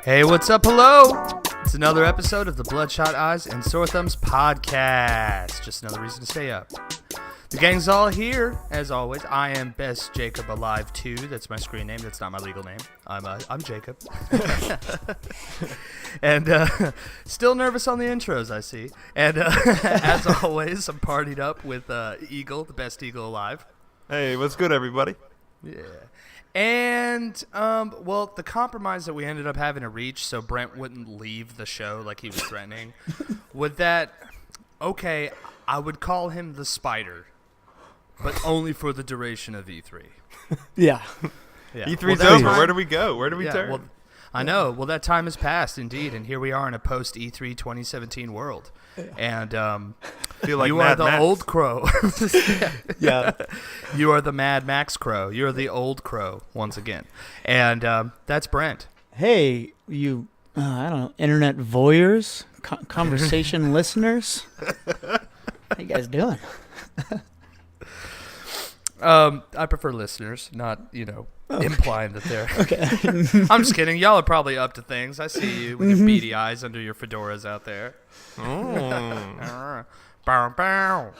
Hey, what's up? Hello! It's another episode of the Bloodshot Eyes and Sore Thumbs podcast. Just another reason to stay up. The gang's all here, as always. I am Best Jacob Alive 2. That's my screen name. That's not my legal name. I'm Jacob. And still nervous on the intros, I see. And as always, I'm partied up with Eagle, the best Eagle alive. Hey, what's good, everybody? Yeah. And, well, the compromise that we ended up having to reach so Brent wouldn't leave the show like he was threatening, with that, okay, I would call him the Spider, but only for the duration of E3. Yeah. E3's over. Where do we go? Where do we turn? Well, I know. Well, that time has passed, indeed, and here we are in a post-E3 2017 world. And feel like you Mad are the Max. old crow. Yeah. You are the Mad Max crow. You're the old crow once again. And that's Brent. Hey, you, I don't know, internet voyeurs, conversation listeners. How you guys doing? I prefer listeners, not, implying that they're... Okay. I'm just kidding. Y'all are probably up to things. I see you with your beady eyes under your fedoras out there. Oh. Bow, bow.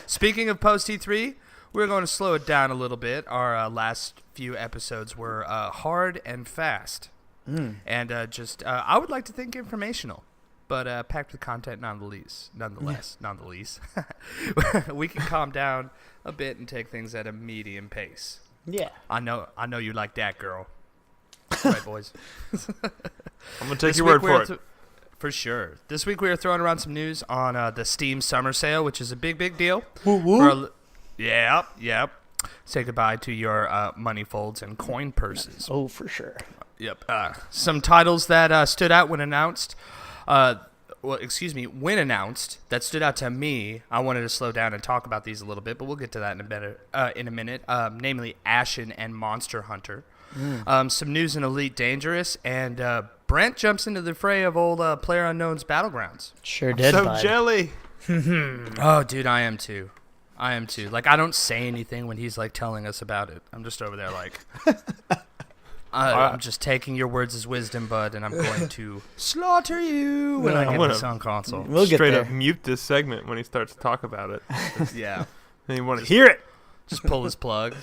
Speaking of post E3, we're going to slow it down a little bit. Our last few episodes were hard and fast. And I would like to think informational, but packed with content nonetheless. We can calm down a bit and take things at a medium pace. Yeah. I know you like that, girl. Right, boys? I'm going to take your word for it. For sure. This week we are throwing around some news on the Steam Summer Sale, which is a big deal. Woo-woo. Yep. Say goodbye to your money folds and coin purses. Oh, for sure. Yep. Some titles that stood out when announced. When announced, that stood out to me. I wanted to slow down and talk about these a little bit, but we'll get to that in a minute. Namely, Ashen and Monster Hunter. Some news in Elite Dangerous, and Brent jumps into the fray of old PlayerUnknown's Battlegrounds. Sure did, So bud. jelly. Oh, dude, I am too. Like, I don't say anything when he's, like, telling us about it. I'm just over there, like, I'm just taking your words as wisdom, bud, and I'm going to slaughter you when I get this on console. We'll get Straight there. up mute this segment when he starts to talk about it. Yeah. And you want to hear it. Just pull his plug.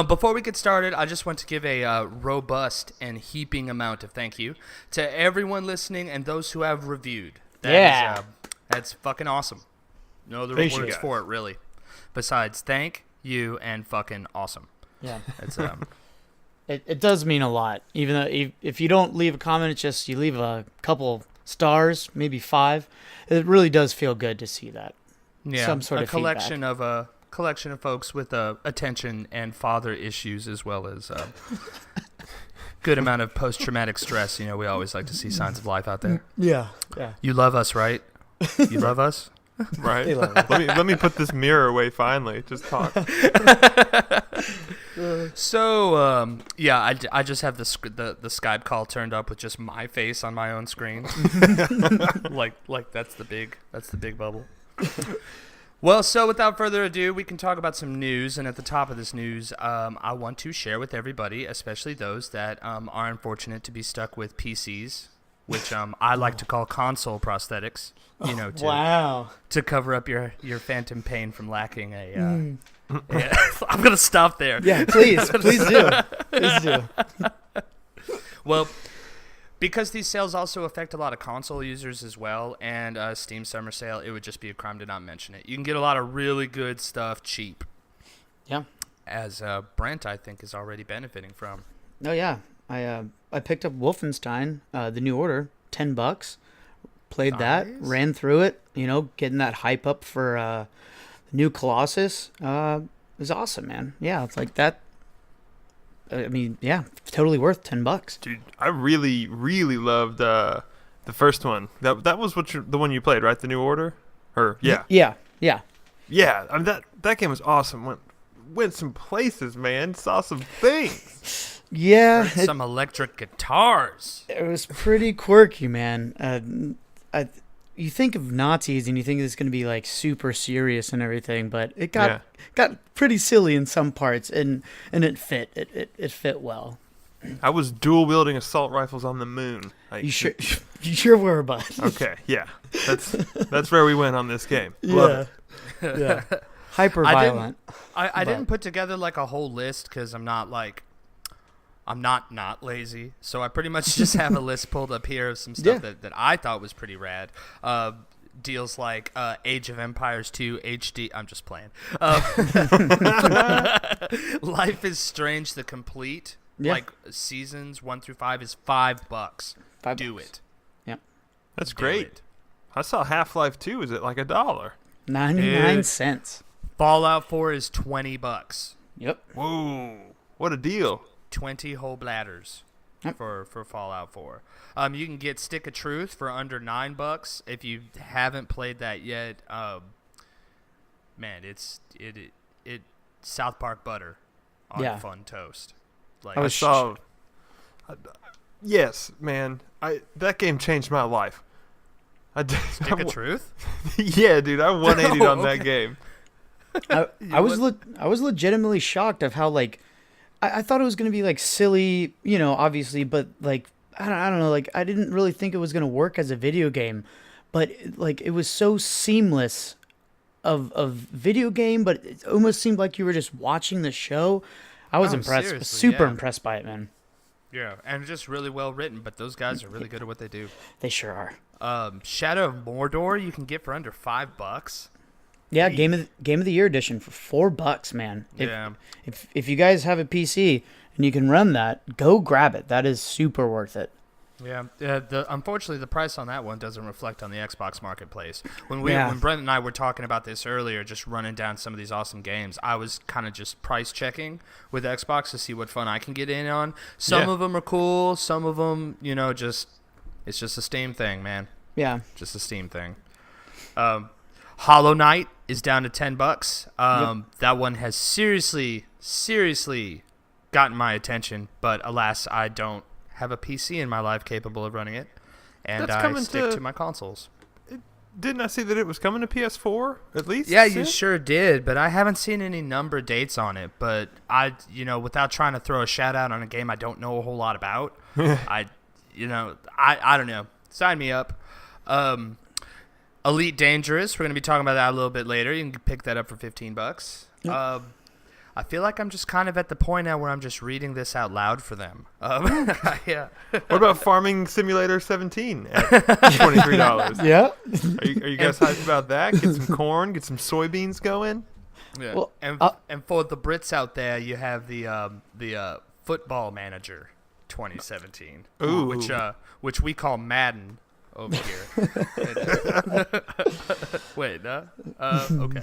Before we get started, I just want to give a robust and heaping amount of thank you to everyone listening and those who have reviewed. That's fucking awesome. No other Appreciate words it. for it, really. Besides, thank you and fucking awesome. Yeah. It's It does mean a lot. Even though if you don't leave a comment, it's just you leave a couple stars, maybe 5. It really does feel good to see that. yeah, Some sort a of collection of folks with attention and father issues, as well as good amount of post-traumatic stress. We always like to see signs of life out there. Yeah. Yeah. You love us, right? You love us? Right. They love it. Let me put this mirror away finally. Just talk. So, I just have the Skype call turned up with just my face on my own screen. like that's the big bubble. Well, so without further ado, we can talk about some news. And at the top of this news, I want to share with everybody, especially those that are unfortunate to be stuck with PCs, which I like to call console prosthetics. Wow. To cover up your phantom pain from lacking a. Yeah, I'm gonna stop there. Yeah, please do. Please do. Well, because these sales also affect a lot of console users as well, and Steam Summer Sale, it would just be a crime to not mention it. You can get a lot of really good stuff cheap. Yeah. As Brent, I think, is already benefiting from. Oh yeah, I picked up Wolfenstein, the New Order, $10. Played that, Nice. ran through it. Getting that hype up for new Colossus. It was awesome, man. Yeah, it's like that. I mean, yeah, totally worth $10. Dude, I really, really loved the first one. That was the one you played, right? The New Order? Yeah. Yeah. Yeah, I mean, that game was awesome. Went some places, man. Saw some things. Yeah. Heard some electric guitars. It was pretty quirky, man. You think of Nazis and you think it's going to be like super serious and everything, but it got pretty silly in some parts, and it fit. It fit well. I was dual wielding assault rifles on the moon. Like, You sure? You sure were, bud. Okay, yeah, that's where we went on this game. Love it. Yeah. Hyper I violent. I didn't put together like a whole list because I'm not lazy. So I pretty much just have a list pulled up here of some stuff that I thought was pretty rad. Deals like Age of Empires 2 HD. I'm just playing. Life is Strange the Complete. Yeah. Like seasons 1 through 5 is $5. Do $5. it. Yep. That's Do great. it. I saw Half-Life 2 is at like $1. 99 cents. Fallout 4 is $20. Yep. Whoa, what a deal! 20 whole bladders Yep. for Fallout 4. You can get Stick of Truth for under $9 if you haven't played that yet. Man, it's South Park butter on fun toast. Like I saw. Yes, man. That game changed my life. Stick of Truth? Yeah, dude, I 180'd on that okay. game. I was legitimately shocked of how like I thought it was gonna be like silly, obviously, but like I don't know, like I didn't really think it was gonna work as a video game, but like it was so seamless of video game, but it almost seemed like you were just watching the show. I was impressed, seriously, super yeah. impressed by it, man. Yeah, and just really well written, but those guys are really good at what they do. They sure are. Shadow of Mordor you can get for under $5. Yeah, game of the year edition for $4, man. If you guys have a PC and you can run that, go grab it. That is super worth it. Yeah, unfortunately the price on that one doesn't reflect on the Xbox marketplace. When Brent and I were talking about this earlier, just running down some of these awesome games, I was kind of just price checking with Xbox to see what fun I can get in on. Some of them are cool, some of them, it's just a Steam thing, man. Yeah, just a Steam thing. Hollow Knight is down to $10. That one has seriously gotten my attention, but alas, I don't have a PC in my life capable of running it, and I stick to my consoles. Didn't I see that it was coming to PS4 at least? Yeah, you sure did, but I haven't seen any number dates on it. But without trying to throw a shout out on a game I don't know a whole lot about, I don't know. Sign me up. Elite Dangerous. We're gonna be talking about that a little bit later. You can pick that up for $15. Yep. I feel like I'm just kind of at the point now where I'm just reading this out loud for them. Yeah. What about Farming Simulator 17 at $23? Yeah. Are you guys hyped about that? Get some corn, get some soybeans going. Yeah. Well, and for the Brits out there, you have the Football Manager 2017, which we call Madden over here. Wait, no? Okay.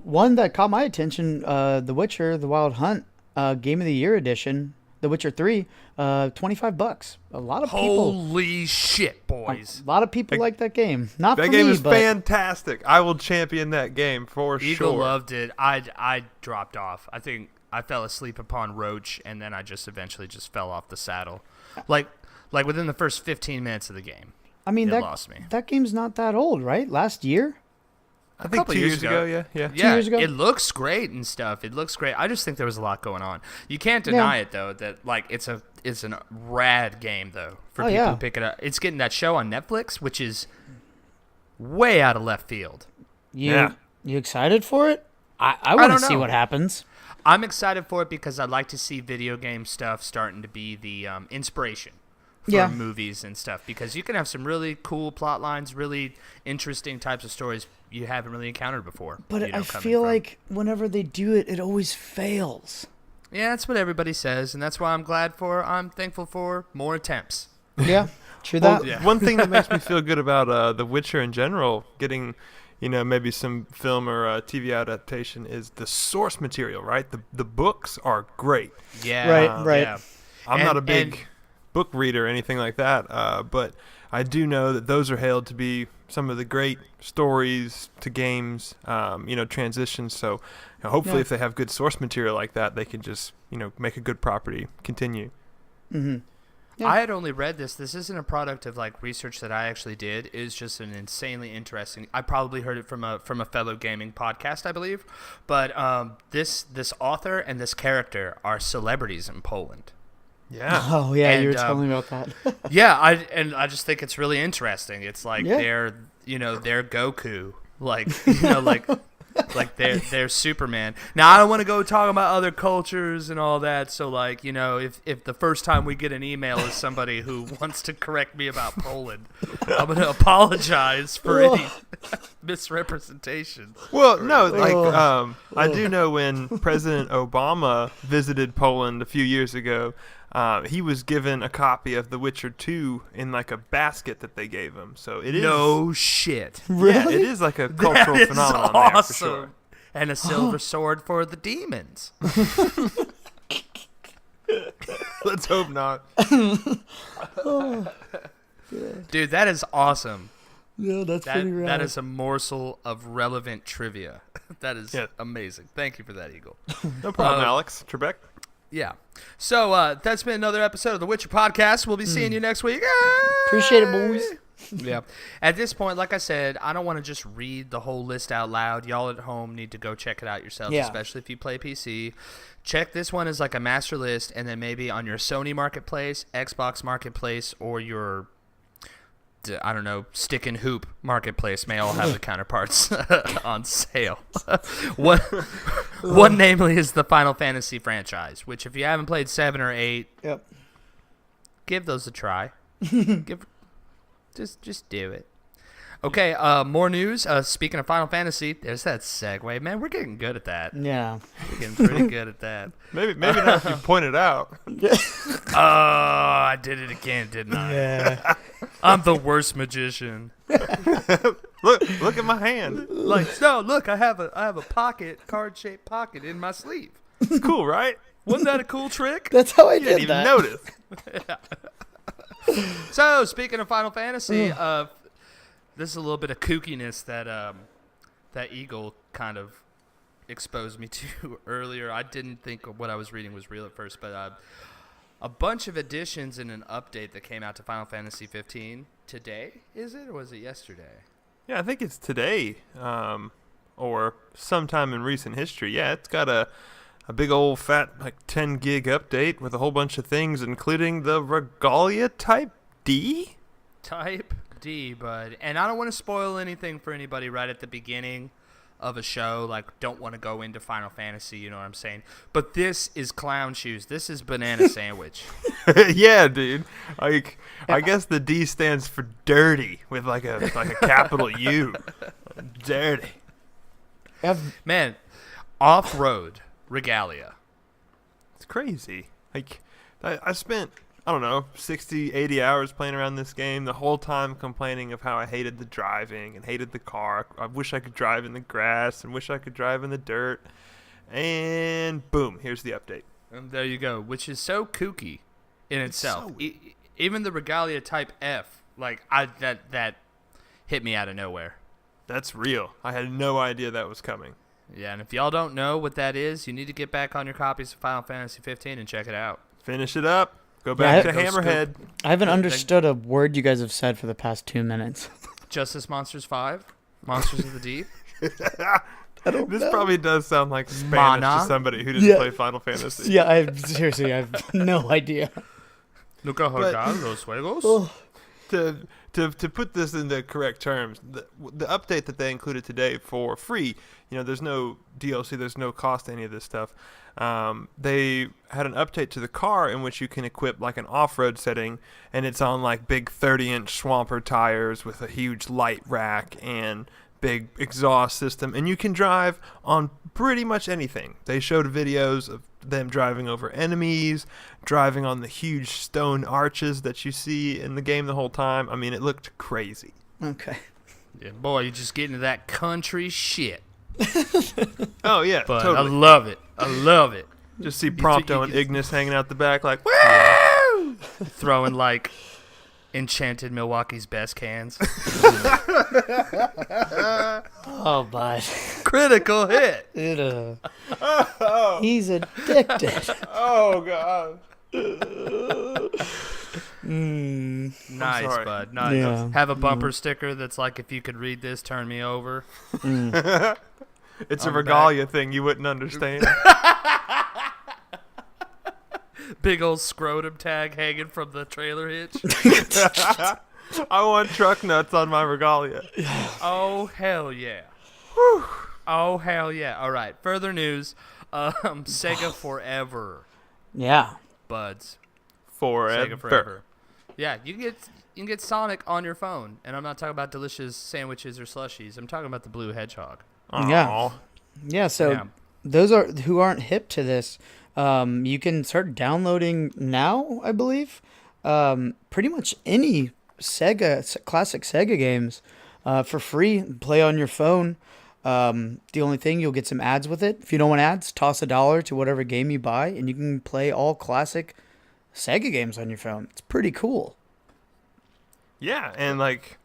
One that caught my attention, The Witcher, The Wild Hunt, Game of the Year edition, The Witcher 3, $25. A lot of people. Holy shit, boys! A lot of people like that game. Not that for game me, is but fantastic. I will champion that game for Eagle sure. loved it. I dropped off. I think I fell asleep upon Roach, and then I just eventually just fell off the saddle, like within the first 15 minutes of the game. I mean, that lost me. That game's not that old, right? Last year. I think 2 years ago, yeah. 2 years ago? It looks great and stuff. It looks great. I just think there was a lot going on. You can't deny it though that it's a rad game though for people who pick it up. It's getting that show on Netflix, which is way out of left field. You excited for it? I want to see what happens. I'm excited for it because I'd like to see video game stuff starting to be the inspiration for movies and stuff, because you can have some really cool plot lines, really interesting types of stories you haven't really encountered before. But I feel like whenever they do it, it always fails. Yeah, that's what everybody says, and that's why I'm thankful for more attempts. Yeah, true that. Well, one thing that makes me feel good about The Witcher in general, getting maybe some film or TV adaptation, is the source material, right? The books are great. Yeah. Right. Yeah. I'm not a big book reader or anything like that, but I do know that those are hailed to be some of the great stories to games, transitions. So hopefully if they have good source material like that, they can just, make a good property continue. Mm-hmm. Yeah. I had only read this. This isn't a product of like research that I actually did. It's just an insanely interesting. I probably heard it from a fellow gaming podcast, I believe. But this author and this character are celebrities in Poland. Yeah. Oh yeah, And, you were telling me about that. Yeah, I just think it's really interesting. It's like Yeah. they're Goku, like like they're Superman. Now I don't want to go talk about other cultures and all that. So like if the first time we get an email is somebody who wants to correct me about Poland, I'm gonna apologize for any misrepresentations. Well, no, like I do know when President Obama visited Poland a few years ago, he was given a copy of The Witcher 2 in like a basket that they gave him. So it is No shit. Yeah, it is like a cultural That is phenomenon awesome. there for sure. And a silver sword for the demons. Let's hope not. Dude, that is awesome. Yeah, that's pretty rad. That is a morsel of relevant trivia. That is Yeah. amazing. Thank you for that, Eagle. No problem, Alex Trebek. Yeah. So that's been another episode of the Witcher Podcast. We'll be seeing you next week. Appreciate it, boys. Yeah. At this point, like I said, I don't want to just read the whole list out loud. Y'all at home need to go check it out yourselves, Yeah. especially if you play PC. Check this one as like a master list, and then maybe on your Sony Marketplace, Xbox Marketplace, or your I don't know, Stick and Hoop Marketplace may all have the counterparts on sale. One namely is the Final Fantasy franchise, which if you haven't played 7 or 8, Yep. give those a try. Just do it. Okay, more news. Speaking of Final Fantasy, there's that segue. Man, we're getting good at that. Yeah. We're getting pretty good at that. Maybe not if you point it out. Oh, I did it again, didn't I? Yeah. I'm the worst magician. Look at my hand. Like, no, look, I have a pocket, card-shaped pocket in my sleeve. It's cool, right? Wasn't that a cool trick? That's how I You didn't did even that. notice. So, speaking of Final Fantasy, this is a little bit of kookiness that Eagle kind of exposed me to earlier. I didn't think what I was reading was real at first, but a bunch of additions and an update that came out to Final Fantasy 15 today, is it, or was it yesterday? Yeah, I think it's today, or sometime in recent history. Yeah, it's got a big old fat like 10 gig update with a whole bunch of things, including the Regalia Type D. Type D, bud. And I don't want to spoil anything for anybody right at the beginning of a show. Like, don't want to go into Final Fantasy, you know what I'm saying? But this is clown shoes. This is banana sandwich. Yeah, dude. Like, I guess the D stands for dirty with like a capital U. Dirty. Man, off-road regalia. It's crazy. Like, I spent, I don't know, 60, 80 hours playing around this game, the whole time complaining of how I hated the driving and hated the car. I wish I could drive in the grass and wish I could drive in the dirt. And boom, here's the update. And there you go, which is so kooky in itself. Even the Regalia Type F, like, that hit me out of nowhere. That's real. I had no idea that was coming. Yeah, and if y'all don't know what that is, you need to get back on your copies of Final Fantasy 15 and check it out. Finish it up. Go back to go Hammerhead. I haven't understood a word you guys have said for the past 2 minutes. Justice Monsters 5? Monsters of the Deep? This probably does sound like Spanish Mana? to somebody who didn't play Final Fantasy. Yeah, I have no idea. Nunca jugar los juegos? To put this in the correct terms, the update that they included today for free, there's no DLC, there's no cost to any of this stuff. They had an update to the car in which you can equip like an off-road setting, and it's on like big 30-inch Swamper tires with a huge light rack and big exhaust system, and you can drive on pretty much anything. They showed videos of them driving over enemies, driving on the huge stone arches that you see in the game the whole time. I mean, it looked crazy. Okay. Yeah, boy, you just get into that country shit. Oh, yeah, But totally. I love it. I love it. Just see Prompto and Ignis hanging out the back like, Woo! Throwing like Enchanted Milwaukee's best cans. Oh, bud. Critical hit. He's addicted. oh, God. Nice, sorry. bud. Nice. Yeah. Have a bumper sticker that's like, if you could read this, turn me over. It's a On the regalia thing you wouldn't understand. Big old scrotum tag hanging from the trailer hitch. I want truck nuts on my regalia. Oh, hell yeah. Oh, hell yeah. All right. Further news. Sega Forever. Yeah. Buds. Forever. Sega Forever. Yeah, you can get Sonic on your phone. And I'm not talking about delicious sandwiches or slushies. I'm talking about the blue hedgehog. Yeah. Yeah, so those who aren't hip to this, you can start downloading now, I believe. Pretty much any classic Sega games for free. Play on your phone. The only thing, you'll get some ads with it. If you don't want ads, toss $1 to whatever game you buy, and you can play all classic Sega games on your phone. It's pretty cool. Yeah, and like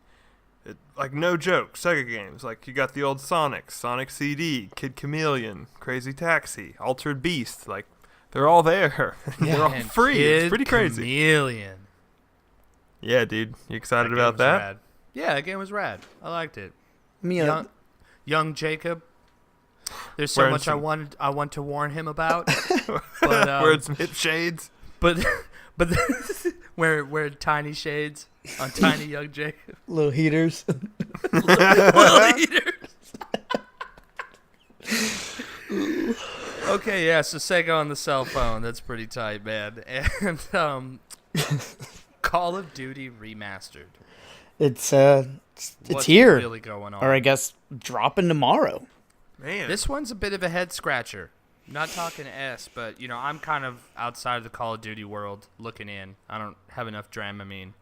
no joke, Sega games. Like you got the old Sonic CD, Kid Chameleon, Crazy Taxi, Altered Beast. Like they're all there. They're all free. It's pretty crazy. Chameleon. Yeah, dude. You excited about that? Rad. Yeah, that game was rad. I liked it. I mean, Young Jacob. There's so much I want to warn him about. But wearing some hip shades. But wear tiny shades on tiny young Jacob. little heaters. Little heaters. Okay, yeah. So Sega on the cell phone. That's pretty tight, man. And Call of Duty Remastered. It's What's here. really going on? Or I guess dropping tomorrow. Man. This one's a bit of a head scratcher. Not talking S, but I'm kind of outside of the Call of Duty world looking in. I don't have enough Dramamine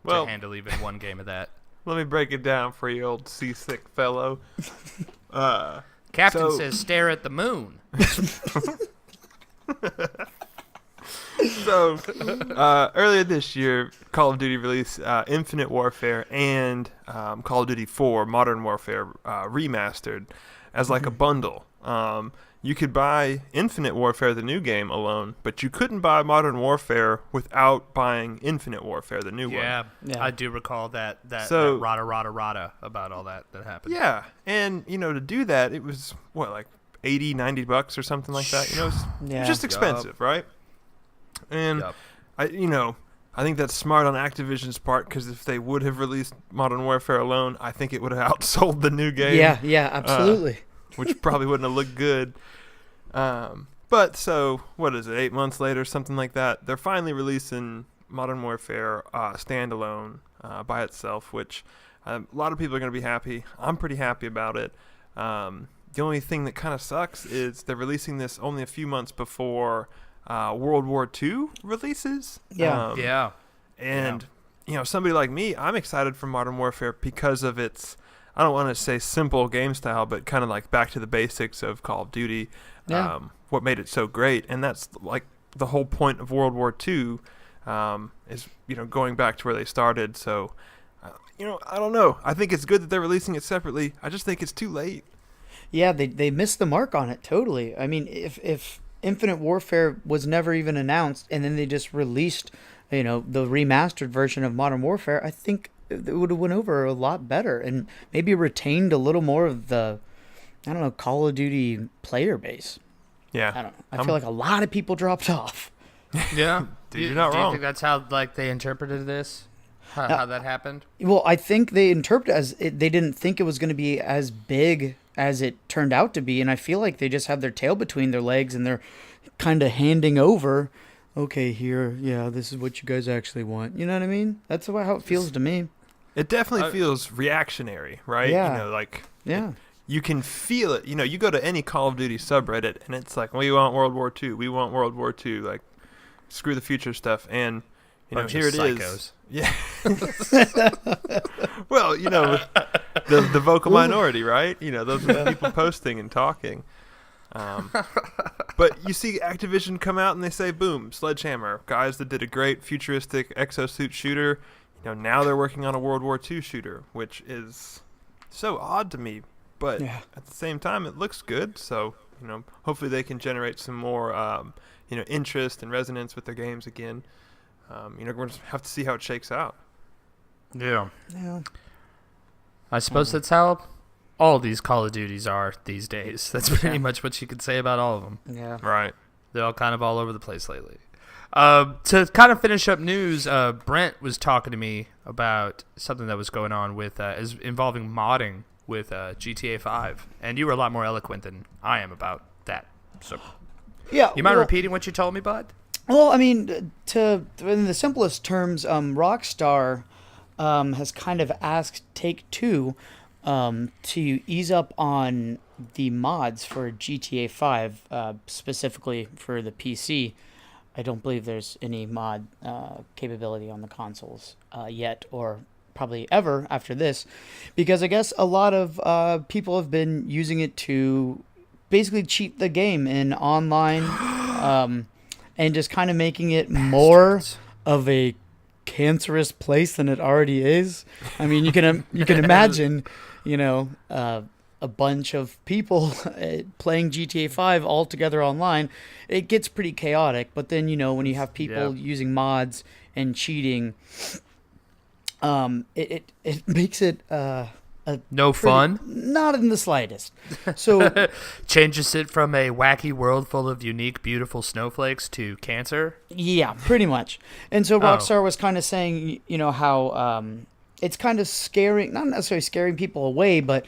to handle even one game of that. Let me break it down for you, old seasick fellow. Captain says stare at the moon. So, earlier this year, Call of Duty released Infinite Warfare and Call of Duty 4 Modern Warfare Remastered as like a bundle. You could buy Infinite Warfare, the new game, alone, but you couldn't buy Modern Warfare without buying Infinite Warfare, the new one. Yeah, I do recall that So- rada about all that happened. Yeah, and, to do that, it was, like $80, $90 or something like that? It was just expensive, right? And I think that's smart on Activision's part, because if they would have released Modern Warfare alone, I think it would have outsold the new game. Yeah, absolutely. Which probably wouldn't have looked good. But so, what is it, 8 months later, something like that, they're finally releasing Modern Warfare standalone by itself, which a lot of people are going to be happy. I'm pretty happy about it. The only thing that kind of sucks is they're releasing this only a few months before World War II releases. Yeah. And, somebody like me, I'm excited for Modern Warfare because of its, I don't want to say simple game style, but kind of like back to the basics of Call of Duty. Yeah. What made it so great. And that's like the whole point of World War II is, going back to where they started. So, I don't know. I think it's good that they're releasing it separately. I just think it's too late. Yeah, they missed the mark on it totally. I mean, if Infinite Warfare was never even announced and then they just released, the remastered version of Modern Warfare, I think it would have went over a lot better and maybe retained a little more of the, Call of Duty player base. Yeah. I don't know. I feel like a lot of people dropped off. Yeah. Dude, you're not do wrong. you think that's how they interpreted this? How that happened? Well, I think they interpreted as they didn't think it was going to be as big as it turned out to be, and I feel like they just have their tail between their legs and they're kind of handing over, okay, here, this is what you guys actually want. You know what I mean? That's how it feels to me. It definitely feels reactionary, right? Yeah. Yeah. You can feel it. You go to any Call of Duty subreddit, and it's like, we want World War II. We want World War II. Like, screw the future stuff. And, here it is. Yeah. Well, the vocal minority, right? Those are the people posting and talking. But you see Activision come out and they say, boom, Sledgehammer, guys that did a great futuristic exosuit shooter. Now they're working on a World War II shooter, which is so odd to me. But at the same time, it looks good. So, hopefully they can generate some more, interest and resonance with their games again. We're going to have to see how it shakes out. Yeah. Yeah. I suppose that's how all these Call of Duties are these days. That's pretty much what you could say about all of them. Yeah. Right. They're all kind of all over the place lately. To kind of finish up news, Brent was talking to me about something that was going on with involving modding with GTA 5, and you were a lot more eloquent than I am about that. So, Yeah. you mind repeating what you told me, bud? Well, I mean, in the simplest terms, Rockstar has kind of asked Take-Two to ease up on the mods for GTA 5, specifically for the PC. I don't believe there's any mod capability on the consoles yet, or probably ever after this, because I guess a lot of people have been using it to basically cheat the game in online, and just kind of making it more of a cancerous place than it already is. I mean, you can imagine, a bunch of people playing GTA 5 all together online. It gets pretty chaotic, but then when you have people using mods and cheating, it makes it fun? Not in the slightest. So changes it from a wacky world full of unique, beautiful snowflakes to cancer? Yeah, pretty much. And so Rockstar was kind of saying, how it's kind of scaring, not necessarily scaring people away, but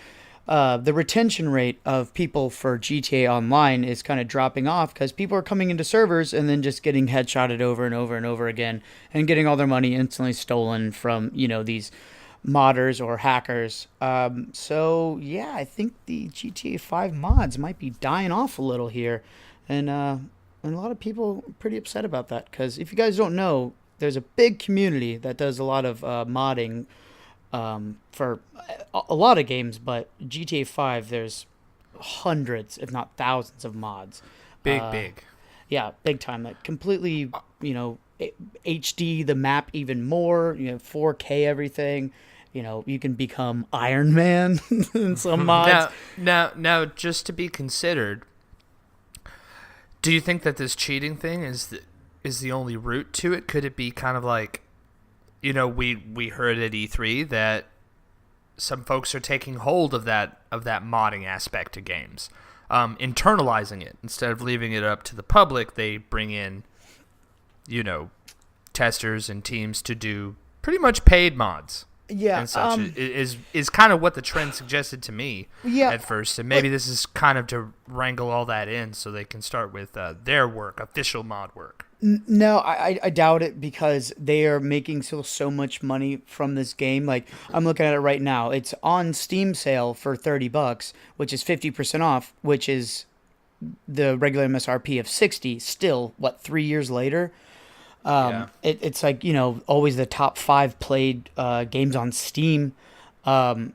the retention rate of people for GTA Online is kind of dropping off because people are coming into servers and then just getting headshotted over and over and over again and getting all their money instantly stolen from, these modders or hackers. So yeah, I think the GTA 5 mods might be dying off a little here, and a lot of people are pretty upset about that, because if you guys don't know, there's a big community that does a lot of modding for a lot of games, but GTA 5, there's hundreds, if not thousands, of mods. Big. Yeah, big time. Like completely, HD the map even more. 4K everything. You can become Iron Man in some mods. Now, just to be considered, do you think that this cheating thing is the only route to it? Could it be kind of like, we heard at E3 that some folks are taking hold of that modding aspect to games, internalizing it instead of leaving it up to the public. They bring in, testers and teams to do pretty much paid mods. Yeah, and such is kind of what the trend suggested to me at first, and maybe this is kind of to wrangle all that in so they can start with their work, official mod work. No, I doubt it, because they are making so much money from this game. Like, I'm looking at it right now. It's on Steam sale for $30, which is 50% off, which is the regular MSRP of $60. Still, 3 years later? It's like, always the top 5 played games on Steam. And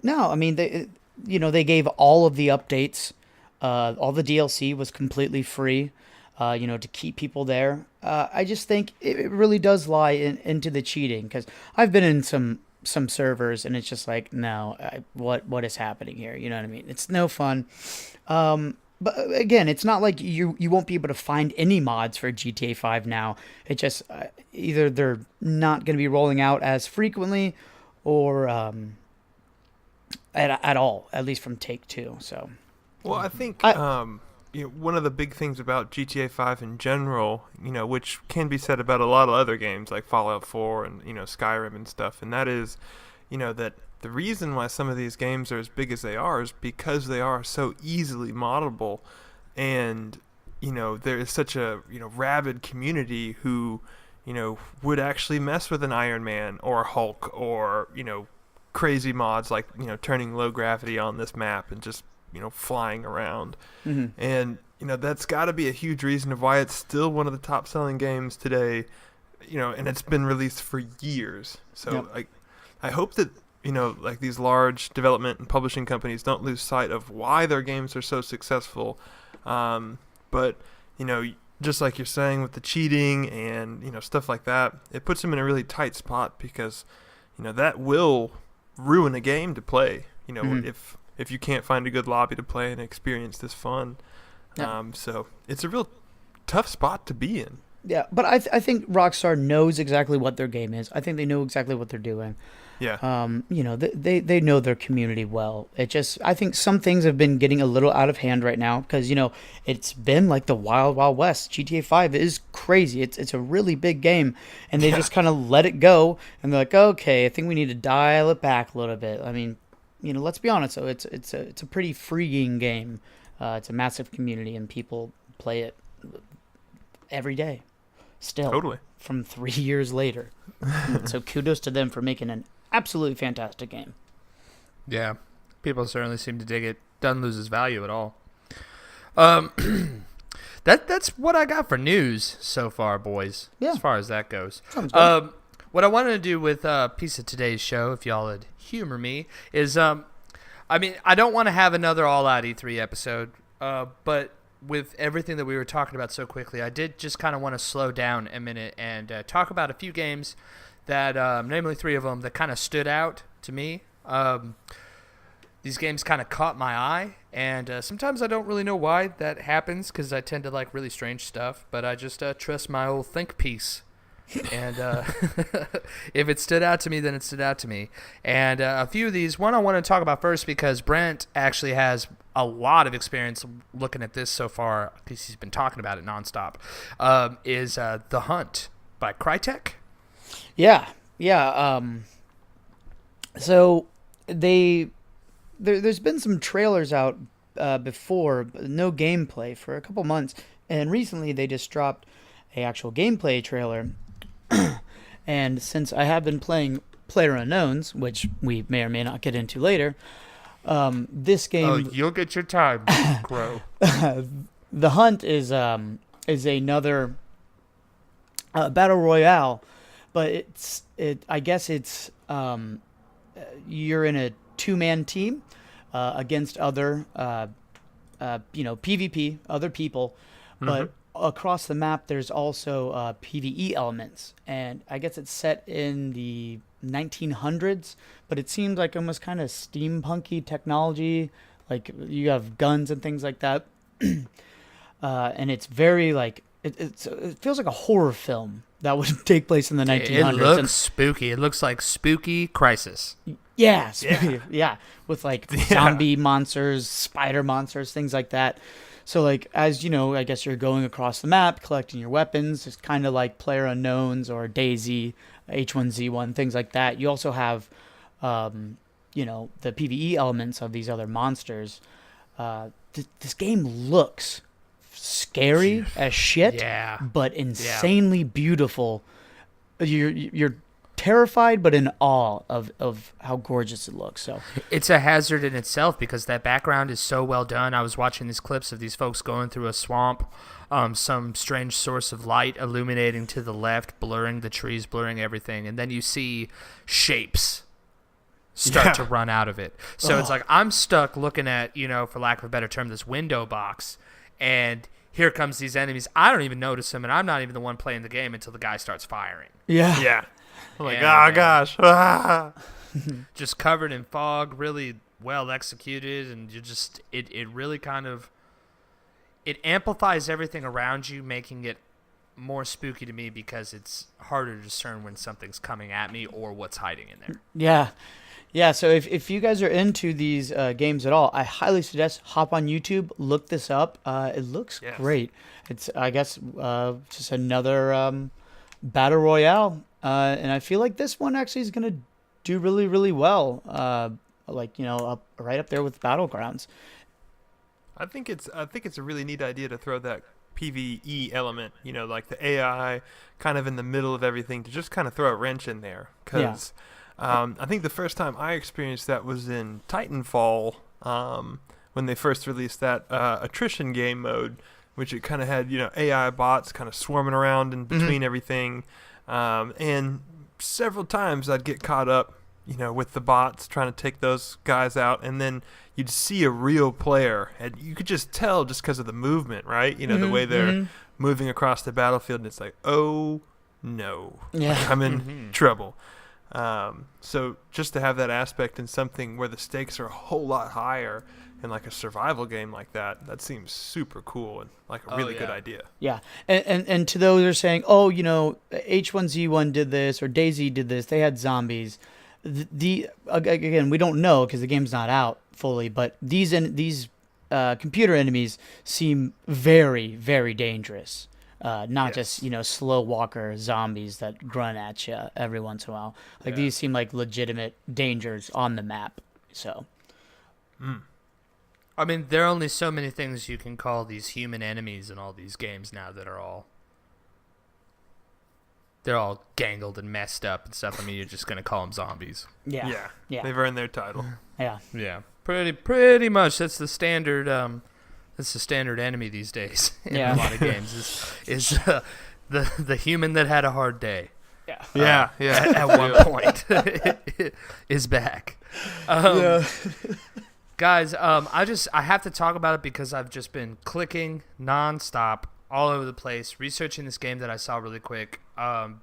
no, I mean, they gave all of the updates. All the DLC was completely free. To keep people there. I just think it really does lie into the cheating, because I've been in some servers and it's just like, no, what is happening here? You know what I mean? It's no fun. But again, it's not like you won't be able to find any mods for GTA 5 now. It just either they're not going to be rolling out as frequently, or at all, at least from Take-Two. So, well, I think one of the big things about GTA 5 in general, which can be said about a lot of other games like Fallout 4 and, Skyrim and stuff, and that is, that the reason why some of these games are as big as they are is because they are so easily moddable, and, there is such a, rabid community who, would actually mess with an Iron Man or a Hulk or, crazy mods like, turning low gravity on this map and just flying around. Mm-hmm. And, that's got to be a huge reason of why it's still one of the top selling games today, and it's been released for years. So I hope that, like these large development and publishing companies don't lose sight of why their games are so successful. But, just like you're saying with the cheating and, stuff like that, it puts them in a really tight spot, because, that will ruin a game to play, Mm-hmm. if you can't find a good lobby to play and experience this fun. So it's a real tough spot to be in. Yeah, but I think Rockstar knows exactly what their game is. I think they know exactly what they're doing. Yeah. They know their community well. I think some things have been getting a little out of hand right now because, it's been like the wild, wild west. GTA 5 is crazy. It's a really big game, and they just kind of let it go, and they're like, okay, I think we need to dial it back a little bit. I mean, let's be honest, though. It's a pretty freeing game. It's a massive community, and people play it every day. Still, Totally. From 3 years later. So kudos to them for making an absolutely fantastic game. Yeah, people certainly seem to dig it. Doesn't lose its value at all. That's what I got for news so far, boys. Yeah. As far as that goes. Sounds good. What I wanted to do with a piece of today's show, if y'all would humor me, is I don't want to have another all-out E3 episode, but with everything that we were talking about so quickly, I did just kind of want to slow down a minute and talk about a few games that, namely 3 of them, that kind of stood out to me. These games kind of caught my eye, and sometimes I don't really know why that happens because I tend to like really strange stuff, but I just trust my old think piece. And if it stood out to me, then it stood out to me. And a few of these, one I want to talk about first because Brent actually has a lot of experience looking at this so far because he's been talking about it nonstop, is The Hunt by Crytek. Yeah. So there's been some trailers out before, but no gameplay for a couple months, and recently they just dropped a actual gameplay trailer. And since I have been playing PlayerUnknown's, which we may or may not get into later, this game... Oh, you'll get your time, Crow. The Hunt is another battle royale, but I guess it's you're in a 2-man team against other PvP, other people, but across the map there's also PvE elements, and I guess it's set in the 1900s, but it seems like almost kind of steampunky technology, like you have guns and things like that. And it's very like it feels like a horror film that would take place in the 1900s. It looks spooky. It looks like Spooky Crisis. Yeah, spooky. Yeah, with like zombie monsters, spider monsters, things like that. So like, as you know, I guess you're going across the map collecting your weapons. It's kind of like PlayerUnknown's or DayZ, H1Z1, things like that. You also have the PvE elements of these other monsters. This game looks scary as shit, but insanely beautiful. You're terrified, but in awe of how gorgeous it looks. So it's a hazard in itself because that background is so well done. I was watching these clips of these folks going through a swamp, some strange source of light illuminating to the left, blurring the trees, blurring everything, and then you see shapes start to run out of it. So it's like I'm stuck looking at, for lack of a better term, this window box, and here comes these enemies. I don't even notice them, and I'm not even the one playing the game until the guy starts firing. Yeah. I'm like, oh gosh. Just covered in fog, really well executed, and it really kind of, it amplifies everything around you, making it more spooky to me because it's harder to discern when something's coming at me or what's hiding in there. Yeah, so if you guys are into these games at all, I highly suggest hop on YouTube, look this up. It looks great. It's, I guess, just another battle royale, and I feel like this one actually is going to do really, really well, right up there with Battlegrounds. I think it's a really neat idea to throw that PvE element, like the AI kind of in the middle of everything, to just kind of throw a wrench in there, because... I think the first time I experienced that was in Titanfall, when they first released that attrition game mode, which it kind of had, AI bots kind of swarming around in between everything. And several times I'd get caught up, with the bots trying to take those guys out, and then you'd see a real player, and you could just tell just because of the movement, right? The way they're moving across the battlefield, and it's like, oh no, I'm in trouble. So just to have that aspect in something where the stakes are a whole lot higher in like a survival game like that seems super cool and like a really good idea. Yeah, and to those who are saying, oh, H1Z1 did this or DayZ did this, they had zombies. Again, we don't know because the game's not out fully, but these computer enemies seem very, very dangerous. Not just slow walker zombies that grunt at you every once in a while. Like these seem like legitimate dangers on the map. So, I mean, there are only so many things you can call these human enemies in all these games now that are they're all gangled and messed up and stuff. I mean, you're just gonna call them zombies. Yeah. They've earned their title. Yeah. Pretty much. That's the standard. That's the standard enemy these days in a lot of games. Is the human that had a hard day. Yeah. At one point, is back. Guys, I have to talk about it because I've just been clicking nonstop all over the place, researching this game that I saw really quick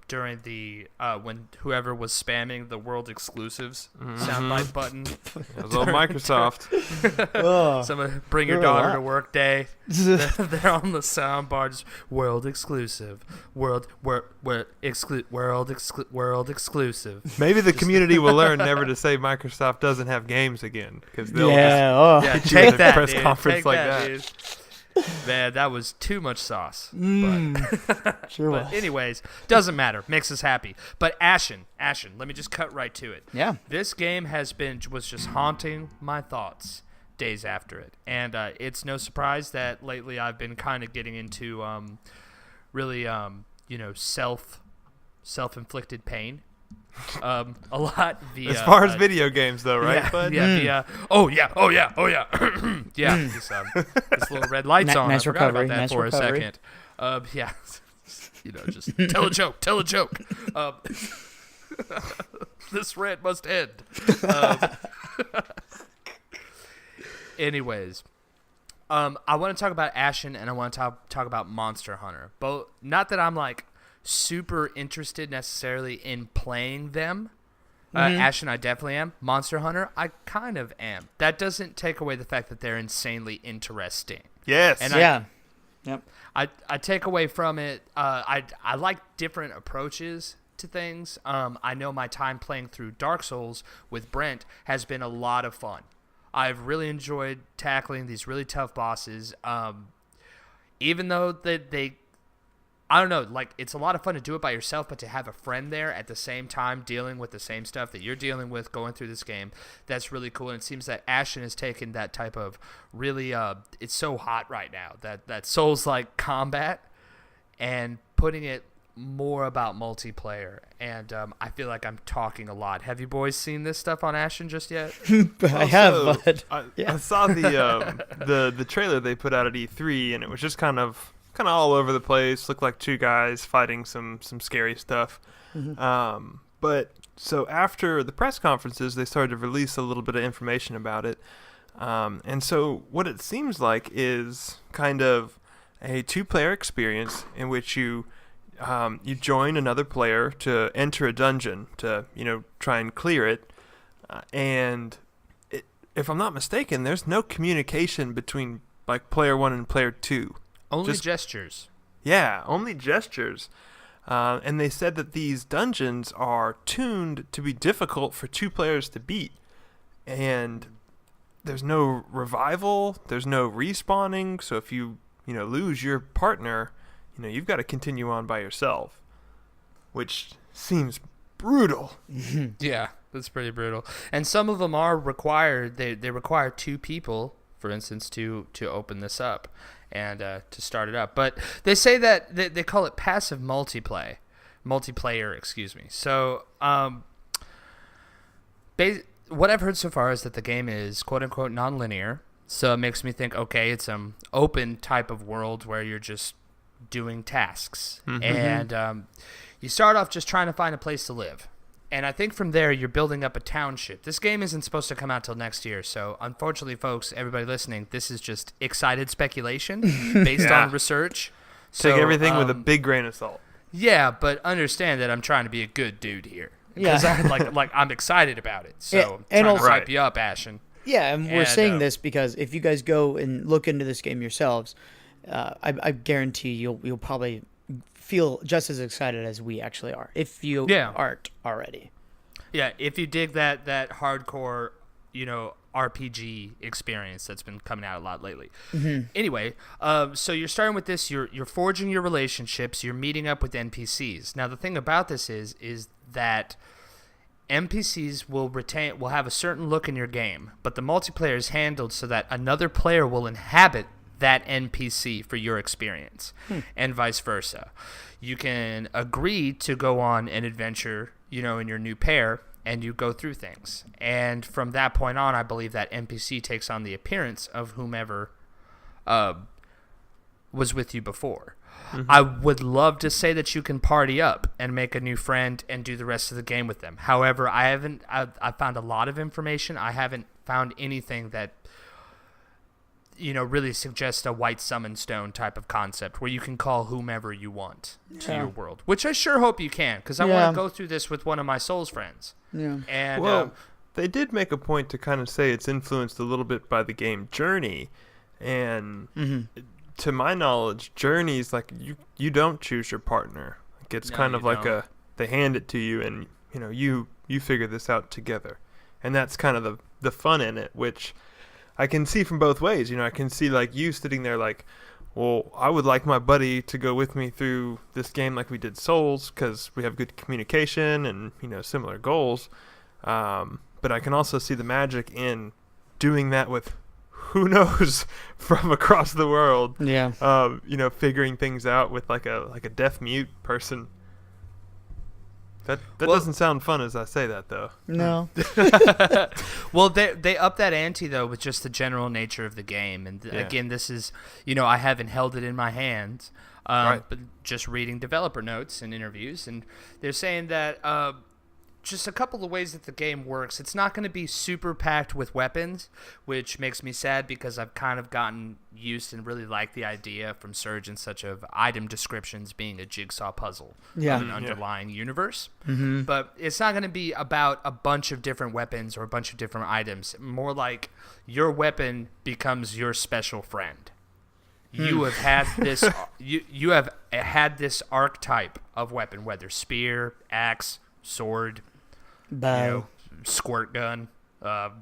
during the when whoever was spamming the world exclusives soundbite button. It was all Microsoft. Someone bring your daughter to work day. They're on the soundbars. World exclusive. World exclusive. Maybe the community will learn never to say Microsoft doesn't have games again because they'll take that press dude. conference Take like that. that. Dude. Man, that was too much sauce. Sure was. But anyways, doesn't matter. Makes us happy. But Ashen, let me just cut right to it. Yeah. This game was just haunting my thoughts days after it. And it's no surprise that lately I've been kind of getting into really self-inflicted pain. A lot via as far as video games though, right? Yeah. This little red light's on. Nice I forgot recovery. about that Nice for recovery. a second. Just tell a joke. This rant must end. Anyways, I want to talk about Ashen and I want to talk about Monster Hunter. Both, not that I'm like super interested necessarily in playing them. Ashen, I definitely am. Monster Hunter, I kind of am. That doesn't take away the fact that they're insanely interesting. Yes. And Yep. I take away from it. I like different approaches to things. I know my time playing through Dark Souls with Brent has been a lot of fun. I've really enjoyed tackling these really tough bosses. Even though they I don't know, like, it's a lot of fun to do it by yourself, but to have a friend there at the same time dealing with the same stuff that you're dealing with going through this game, that's really cool. And it seems that Ashen has taken that type of really, it's so hot right now, that Souls-like combat, and putting it more about multiplayer. And I feel like I'm talking a lot. Have you boys seen this stuff on Ashen just yet? I have, but I saw the trailer they put out at E3, and it was just kind of all over the place. Looked like two guys fighting some scary stuff. But so after the press conferences, they started to release a little bit of information about it. And so what it seems like is kind of a two-player experience in which you join another player to enter a dungeon to try and clear it. And if I'm not mistaken, there's no communication between like player 1 and player 2. Only gestures. Yeah, only gestures. And they said that these dungeons are tuned to be difficult for two players to beat. And there's no revival, there's no respawning, so if you lose your partner, you've got to continue on by yourself, which seems brutal. Yeah, that's pretty brutal. And some of them are required. They require two people, for instance, to open this up and to start it up. But they say that they call it passive multiplayer, excuse me. So what I've heard so far is that the game is quote-unquote non-linear. So it makes me think, okay, it's an open type of world where you're just doing tasks. And you start off just trying to find a place to live. And I think from there, you're building up a township. This game isn't supposed to come out till next year. So unfortunately, folks, everybody listening, this is just excited speculation based on research. Take everything with a big grain of salt. Yeah, but understand that I'm trying to be a good dude here. because Yeah. I'm excited about it. So Yeah, I'm and trying to also- hype you up, Ashen. Yeah, and we're And, saying this because if you guys go and look into this game yourselves, I guarantee you'll probably feel just as excited as we actually are, if you aren't already. Yeah, if you dig that hardcore, RPG experience that's been coming out a lot lately. Mm-hmm. Anyway, so you're starting with this. You're forging your relationships. You're meeting up with NPCs. Now the thing about this is that NPCs will have a certain look in your game, but the multiplayer is handled so that another player will inhabit that NPC for your experience, and vice versa. You can agree to go on an adventure, in your new pair, and you go through things. And from that point on, I believe that NPC takes on the appearance of whomever was with you before. Mm-hmm. I would love to say that you can party up and make a new friend and do the rest of the game with them. However, I found a lot of information. I haven't found anything that really suggests a white summon stone type of concept where you can call whomever you want to your world, which I sure hope you can, because I want to go through this with one of my Souls friends. Yeah. And they did make a point to kind of say it's influenced a little bit by the game Journey, and to my knowledge, Journey's like you don't choose your partner. Like it's kind of like they hand it to you, and you figure this out together, and that's kind of the fun in it, which I can see from both ways. I can see like you sitting there like, well, I would like my buddy to go with me through this game like we did Souls, because we have good communication and similar goals. But I can also see the magic in doing that with who knows from across the world. Yeah. Figuring things out with like a deaf mute person. That doesn't sound fun as I say that, though. No. Well, they up that ante, though, with just the general nature of the game. And again, this is, I haven't held it in my hands, right. But just reading developer notes and interviews. And they're saying that just a couple of ways that the game works. It's not going to be super packed with weapons, which makes me sad because I've kind of gotten used and really like the idea from Surge and such of item descriptions being a jigsaw puzzle of an underlying universe. Mm-hmm. But it's not going to be about a bunch of different weapons or a bunch of different items. More like your weapon becomes your special friend. You have had this. You have had this archetype of weapon, whether spear, axe, sword, Bow. squirt gun, whatever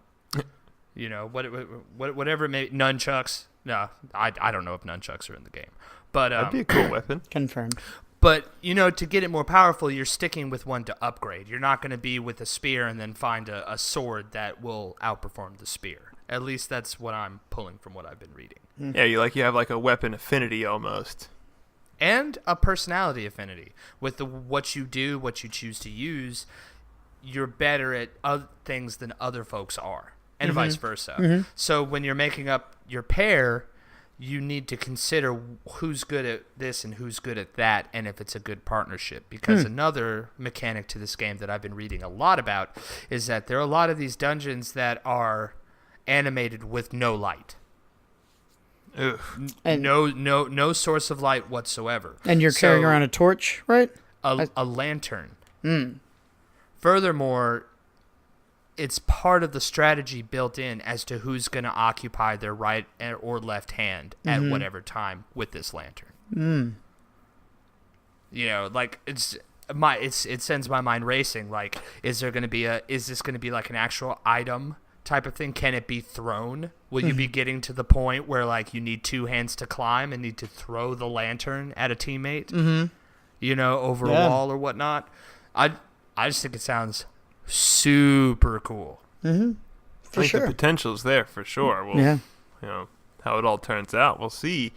it may, nunchucks. No, I don't know if nunchucks are in the game, but that'd be a cool weapon. Confirmed. But to get it more powerful, you're sticking with one to upgrade. You're not going to be with a spear and then find a sword that will outperform the spear. At least that's what I'm pulling from what I've been reading. Yeah, you have like a weapon affinity almost. And a personality affinity. With what you do, what you choose to use, you're better at other things than other folks are, and vice versa. Mm-hmm. So when you're making up your pair, you need to consider who's good at this and who's good at that, and if it's a good partnership. Because another mechanic to this game that I've been reading a lot about is that there are a lot of these dungeons that are animated with no light. Ugh. And no source of light whatsoever. And you're carrying around a torch, right? A lantern. Furthermore, it's part of the strategy built in as to who's going to occupy their right or left hand at whatever time with this lantern. It sends my mind racing. Like, is this going to be like an actual item type of thing? Can it be thrown? Will you be getting to the point where like you need two hands to climb and need to throw the lantern at a teammate? Over a wall or whatnot? I just think it sounds super cool. Mm-hmm. I think the potential's there for sure. How it all turns out, we'll see.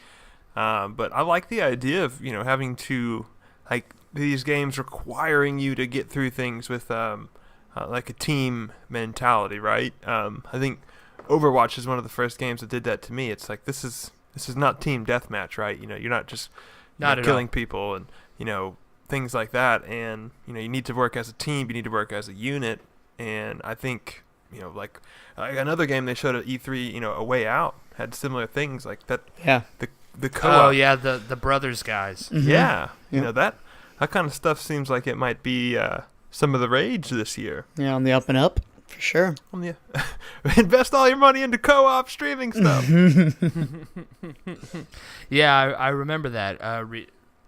But I like the idea of having to like these games requiring you to get through things with like a team mentality, right? I think Overwatch is one of the first games that did that to me. It's like this is not team deathmatch, right? You're not just killing people and things like that, and you need to work as a team, you need to work as a unit. And I think like another game they showed at E3, A Way Out, had similar things like that. The co-op. The brothers guys. Yeah, that kind of stuff seems like it might be some of the rage this year. Yeah, on the up and up, for sure. Invest all your money into co-op streaming stuff. Yeah, I remember that.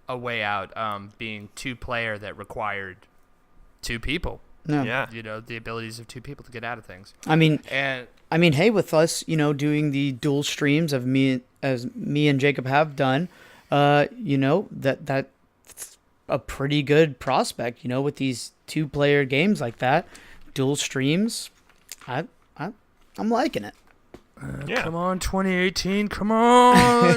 A Way Out being 2-player that required 2 people. Yeah. You know, the abilities of 2 people to get out of things. I mean, And hey, with us, doing the dual streams of me and Jacob have done, that's a pretty good prospect. With these 2-player games like that, dual streams, I'm liking it. Yeah. Come on, 2018, come on.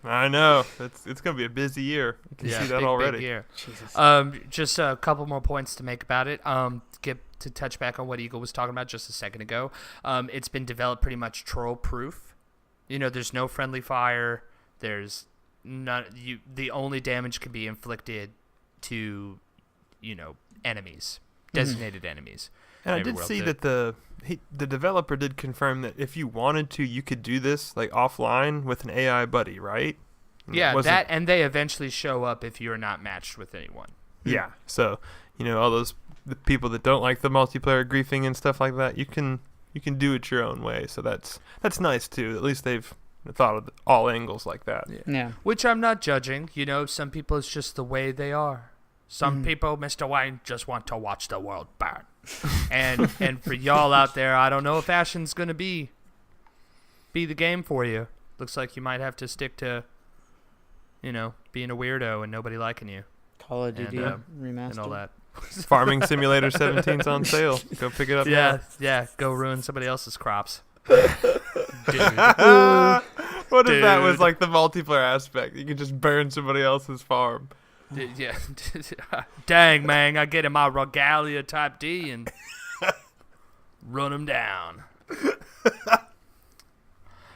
I know. It's going to be a busy year. You can see that already. Big year. Jesus. Just a couple more points to make about it. Get to touch back on what Eagle was talking about just a second ago. It's been developed pretty much troll-proof. There's no friendly fire. There's none. The only damage can be inflicted to, enemies, designated enemies. And I did see that the developer did confirm that if you wanted to, you could do this like offline with an AI buddy, right? Yeah, and they eventually show up if you're not matched with anyone. Yeah, so all the people that don't like the multiplayer griefing and stuff like that, you can do it your own way. So that's nice too. At least they've thought of all angles like that. Yeah. Which I'm not judging. Some people it's just the way they are. Some people, Mr. Wayne, just want to watch the world burn. And for y'all out there, I don't know if Ashen's gonna be the game for you. Looks like you might have to stick to, being a weirdo and nobody liking you. Call of Duty remastered and all that. Farming Simulator 17's on sale. Go pick it up now. Yeah. Go ruin somebody else's crops. Dude. What if that was like the multiplayer aspect? You could just burn somebody else's farm. Yeah. Dang, man, I get in my regalia type D and run them down.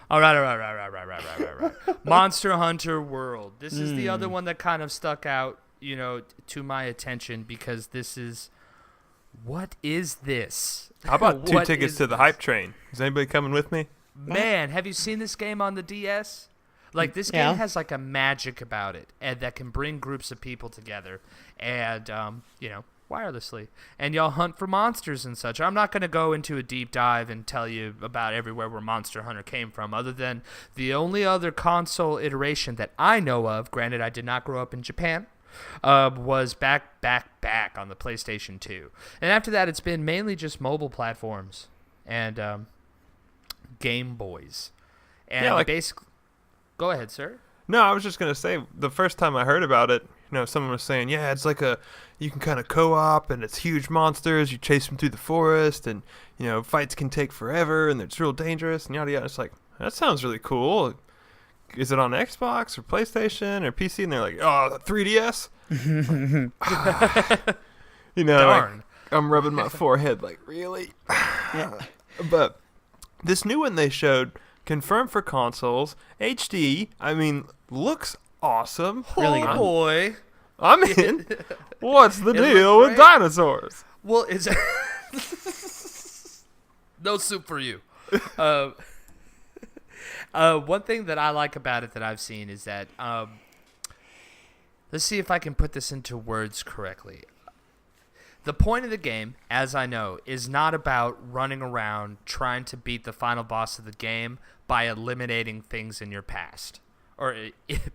All right. Monster Hunter World. This is the other one that kind of stuck out, to my attention because this is... What is this? How about 2 tickets to the hype train? Is anybody coming with me? Man, have you seen this game on the DS? Like, this game has, like, a magic about it and that can bring groups of people together and, wirelessly. And y'all hunt for monsters and such. I'm not going to go into a deep dive and tell you about everywhere where Monster Hunter came from, other than the only other console iteration that I know of, granted I did not grow up in Japan, was back on the PlayStation 2. And after that, it's been mainly just mobile platforms and Game Boys. And basically... Go ahead, sir. No, I was just going to say, the first time I heard about it, someone was saying, yeah, it's like you can kind of co-op, and it's huge monsters, you chase them through the forest, and, fights can take forever, and it's real dangerous, and yada yada. It's like, that sounds really cool. Is it on Xbox, or PlayStation, or PC? And they're like, oh, 3DS? Darn. Like, I'm rubbing my forehead like, really? But this new one they showed... Confirmed for consoles, HD, looks awesome. Really good. Oh, boy. I'm in. What's the deal with dinosaurs? Well, it's... No soup for you. One thing that I like about it that I've seen is that... let's see if I can put this into words correctly. The point of the game, as I know, is not about running around trying to beat the final boss of the game by eliminating things in your past. Or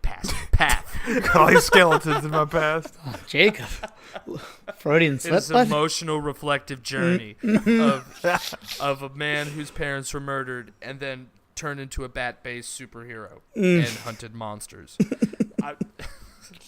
path. Calling skeletons in my past. Oh, Jacob. Freudian slip. It's an emotional, reflective journey of a man whose parents were murdered and then turned into a bat-based superhero and hunted monsters.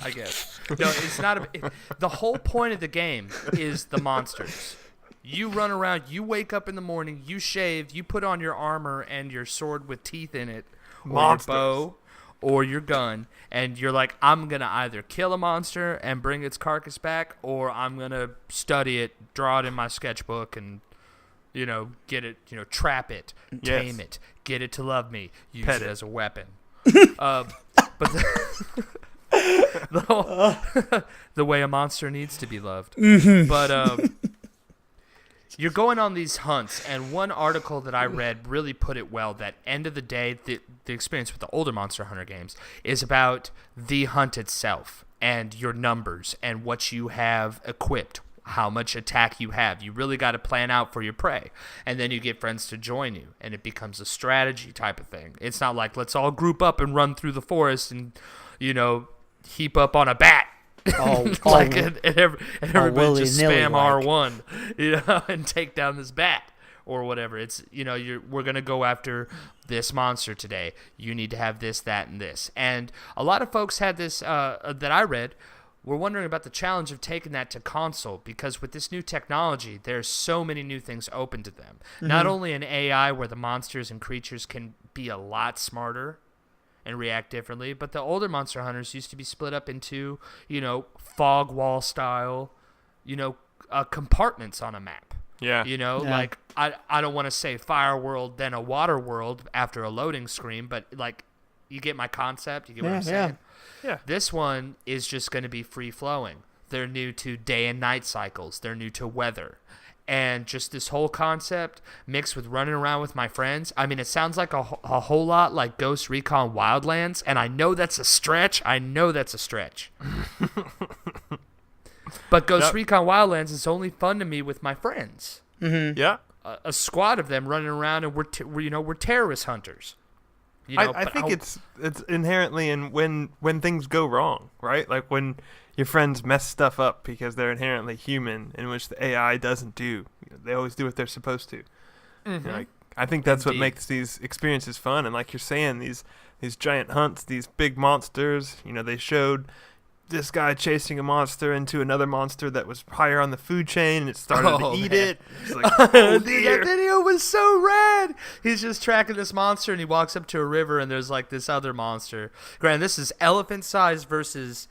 I guess. No, it's not. The whole point of the game is the monsters. You run around, you wake up in the morning, you shave, you put on your armor and your sword with teeth in it, or Monsters. your bow, or your gun, and you're like, I'm going to either kill a monster and bring its carcass back, or I'm going to study it, draw it in my sketchbook, and, get it, trap it, tame it, get it to love me, use it as a weapon. But the way a monster needs to be loved. But you're going on these hunts, and one article that I read really put it well, that end of the day, the experience with the older Monster Hunter games is about the hunt itself and your numbers and what you have equipped, how much attack you have. You really got to plan out for your prey. And then you get friends to join you, and it becomes a strategy type of thing. It's not like, let's all group up and run through the forest and, heap up on a bat. And everybody just spam R1, and take down this bat or whatever. It's, we're going to go after this monster today. You need to have this, that, and this. And a lot of folks had this, that I read, were wondering about the challenge of taking that to console, because with this new technology, there's so many new things open to them. Mm-hmm. Not only an AI where the monsters and creatures can be a lot smarter and react differently, but the older Monster Hunters used to be split up into, fog wall style, compartments on a map. Yeah. Like, I don't want to say fire world, then a water world after a loading screen, but, like, you get my concept? You get what I'm saying? Yeah. This one is just going to be free-flowing. They're new to day and night cycles. They're new to weather. And just this whole concept mixed with running around with my friends. I mean, it sounds like a whole lot like Ghost Recon Wildlands, and I know that's a stretch. But Ghost Recon Wildlands is only fun to me with my friends. Mm-hmm. Yeah. A squad of them running around, and we're terrorist hunters. I think it's inherently in when things go wrong, right? Like when your friends mess stuff up because they're inherently human, in which the AI doesn't do. They always do what they're supposed to. Mm-hmm. I think that's what makes these experiences fun. And like you're saying, these giant hunts, these big monsters. They showed this guy chasing a monster into another monster that was higher on the food chain, and it started to eat it. It's like, oh dear. That video was so rad. He's just tracking this monster, and he walks up to a river, and there's like this other monster. Granted, this is elephant size versus,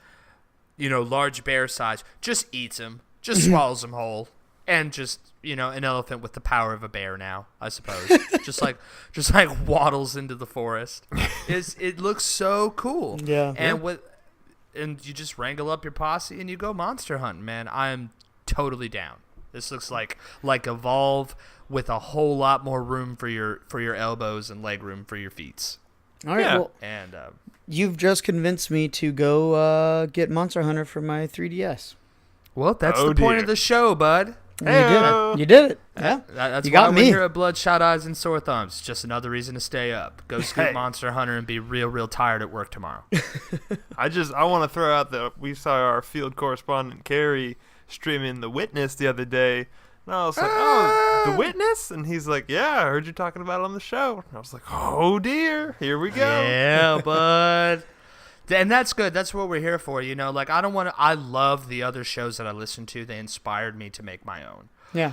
large bear size. Just eats him, just swallows him whole, and just an elephant with the power of a bear now, I suppose. just like waddles into the forest. It looks so cool. Yeah. And you just wrangle up your posse and you go monster hunting, man. I'm totally down. This looks like Evolve with a whole lot more room for your elbows and leg room for your feet. All right. Yeah. Well, and you've just convinced me to go get Monster Hunter for my 3DS. Well, that's the point of the show, bud. You did it. Yeah. That's you why got we're me. here at Bloodshot Eyes and Sore Thumbs. Just another reason to stay up. Go scoop Monster Hunter and be real tired at work tomorrow. I want to throw out that we saw our field correspondent Carrie streaming The Witness the other day. And I was like, oh, The Witness? And he's like, yeah, I heard you talking about it on the show. And I was like, oh dear, here we go. Yeah, bud. And that's good. That's what we're here for. I love the other shows that I listen to. They inspired me to make my own. Yeah.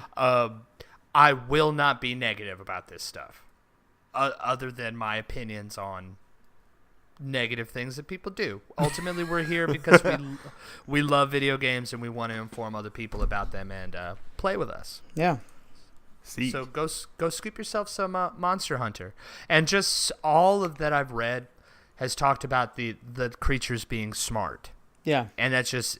I will not be negative about this stuff, other than my opinions on negative things that people do. Ultimately, we're here because we love video games and we want to inform other people about them and play with us. Yeah. See. So go scoop yourself some Monster Hunter. And just all of that I've read has talked about the creatures being smart. Yeah. And it just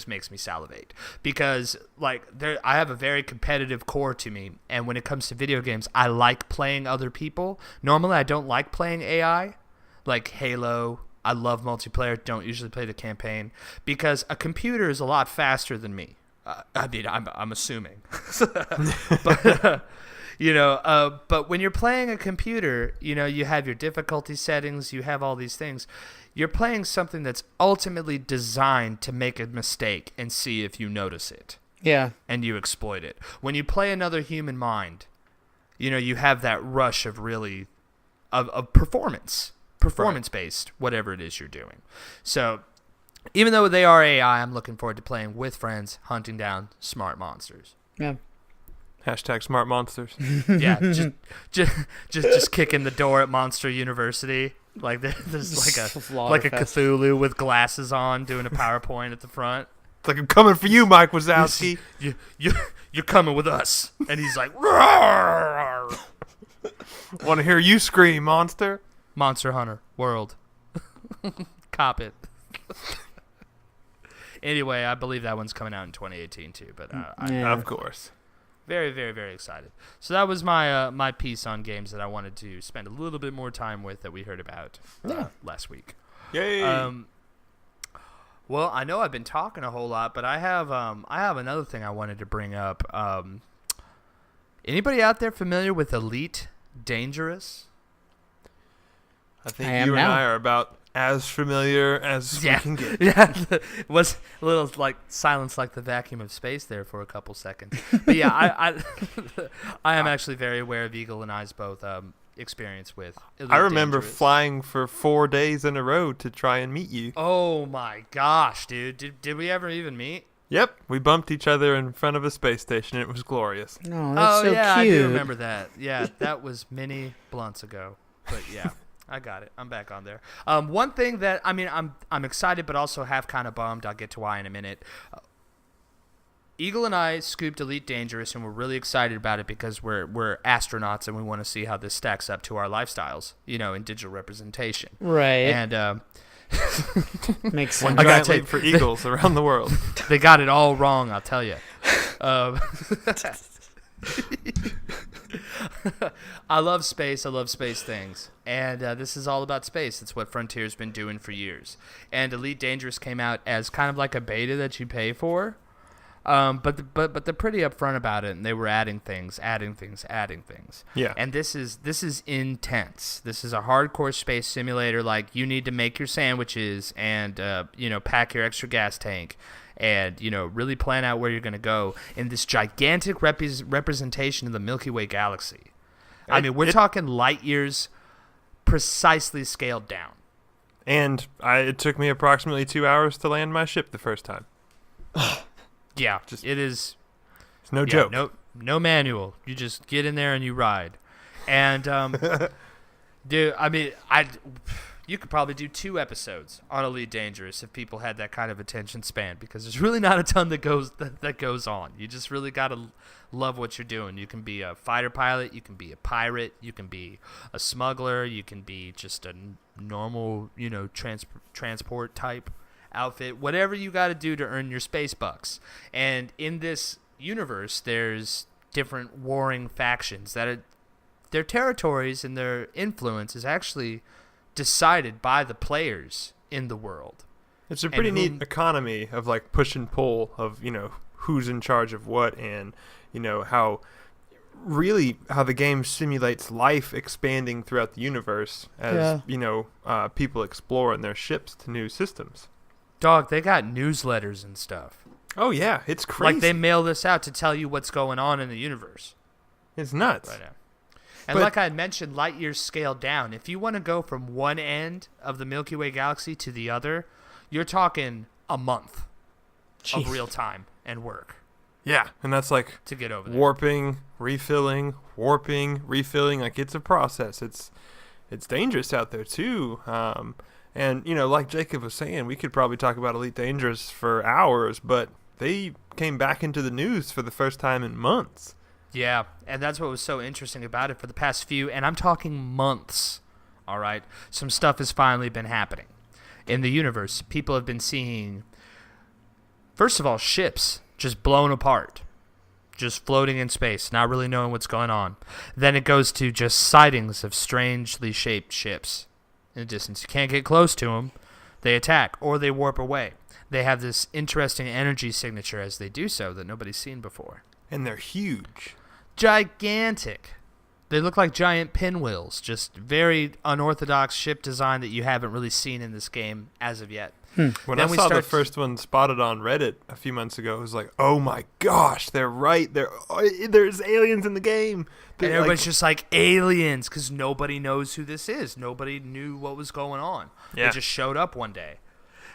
makes me salivate because I have a very competitive core to me, and when it comes to video games, I like playing other people. Normally I don't like playing AI, like Halo. I love multiplayer, don't usually play the campaign because a computer is a lot faster than me. I'm assuming. But but when you're playing a computer, you have your difficulty settings, you have all these things. You're playing something that's ultimately designed to make a mistake and see if you notice it. Yeah. And you exploit it. When you play another human mind, you have that rush of performance-based, whatever it is you're doing. So even though they are AI, I'm looking forward to playing with friends, hunting down smart monsters. Yeah. Hashtag smart monsters. Yeah, just kicking the door at Monster University. Like there's like a Cthulhu with glasses on doing a PowerPoint at the front. It's like, I'm coming for you, Mike Wazowski. You're coming with us. And he's like, roar! Want to hear you scream, monster? Monster Hunter World. Cop it. Anyway, I believe that one's coming out in 2018 too. But of course. Very, very, very excited. So that was my my piece on games that I wanted to spend a little bit more time with that we heard about last week. Yay! Well, I know I've been talking a whole lot, but I have another thing I wanted to bring up. Anybody out there familiar with Elite Dangerous? I think I am you and now. I are about as familiar as we can get. Yeah, was a little like silence, like the vacuum of space there for a couple seconds. But yeah, I am actually very aware of Eagle and I's both experience with Elite I remember Dangerous. flying for 4 days in a row to try and meet you. Oh my gosh, dude! Did we ever even meet? Yep, we bumped each other in front of a space station. It was glorious. No, that's so yeah, cute. I do remember that. Yeah, that was many blunts ago. But yeah, I got it. I'm back on there. One thing that I'm excited, but also have kind of bummed. I'll get to why in a minute. Eagle and I scooped Elite Dangerous, and we're really excited about it because we're astronauts and we want to see how this stacks up to our lifestyles, in digital representation. Right. And Makes One sense. gotta giant tell leap for eagles around the world. they got it all wrong, I'll tell you. I love space. I love space things. And this is all about space. It's what Frontier's been doing for years. And Elite Dangerous came out as kind of like a beta that you pay for. But they're pretty upfront about it, and they were adding things. Yeah. And this is intense. This is a hardcore space simulator. Like, you need to make your sandwiches and pack your extra gas tank, and really plan out where you're going to go in this gigantic representation of the Milky Way galaxy. We're talking light years, precisely scaled down. And it took me approximately 2 hours to land my ship the first time. Yeah, it is. It's no joke. No manual. You just get in there and you ride. And dude, you could probably do 2 episodes on Elite Dangerous if people had that kind of attention span, because there's really not a ton that goes on. You just really gotta love what you're doing. You can be a fighter pilot, you can be a pirate, you can be a smuggler, you can be just a normal, transport type outfit, whatever you got to do to earn your space bucks. And in this universe, there's different warring factions that their territories and their influence is actually decided by the players in the world. It's a pretty neat economy of like push and pull of, who's in charge of what, and, how the game simulates life expanding throughout the universe as, people explore in their ships to new systems. Dog, they got newsletters and stuff. Oh, yeah. It's crazy. Like, they mail this out to tell you what's going on in the universe. It's nuts. Right now. And like I had mentioned, light years scaled down. If you want to go from one end of the Milky Way galaxy to the other, you're talking a month of real time and work. Yeah, and that's like to get over there. Warping, refilling. Like, it's a process. It's dangerous out there, too. And, like Jacob was saying, we could probably talk about Elite Dangerous for hours, but they came back into the news for the first time in months. Yeah, and that's what was so interesting about it for the past few, and I'm talking months, all right? Some stuff has finally been happening. In the universe, people have been seeing, first of all, ships just blown apart, just floating in space, not really knowing what's going on. Then it goes to just sightings of strangely shaped ships in the distance. You can't get close to them. They attack, or they warp away. They have this interesting energy signature as they do so that nobody's seen before. And they're huge. Gigantic. They look like giant pinwheels. Just very unorthodox ship design that you haven't really seen in this game as of yet. When I saw the first one spotted on Reddit a few months ago, it was like, oh my gosh, they're right. There's aliens in the game. And everybody's just like, aliens, because nobody knows who this is. Nobody knew what was going on. Yeah. They just showed up one day.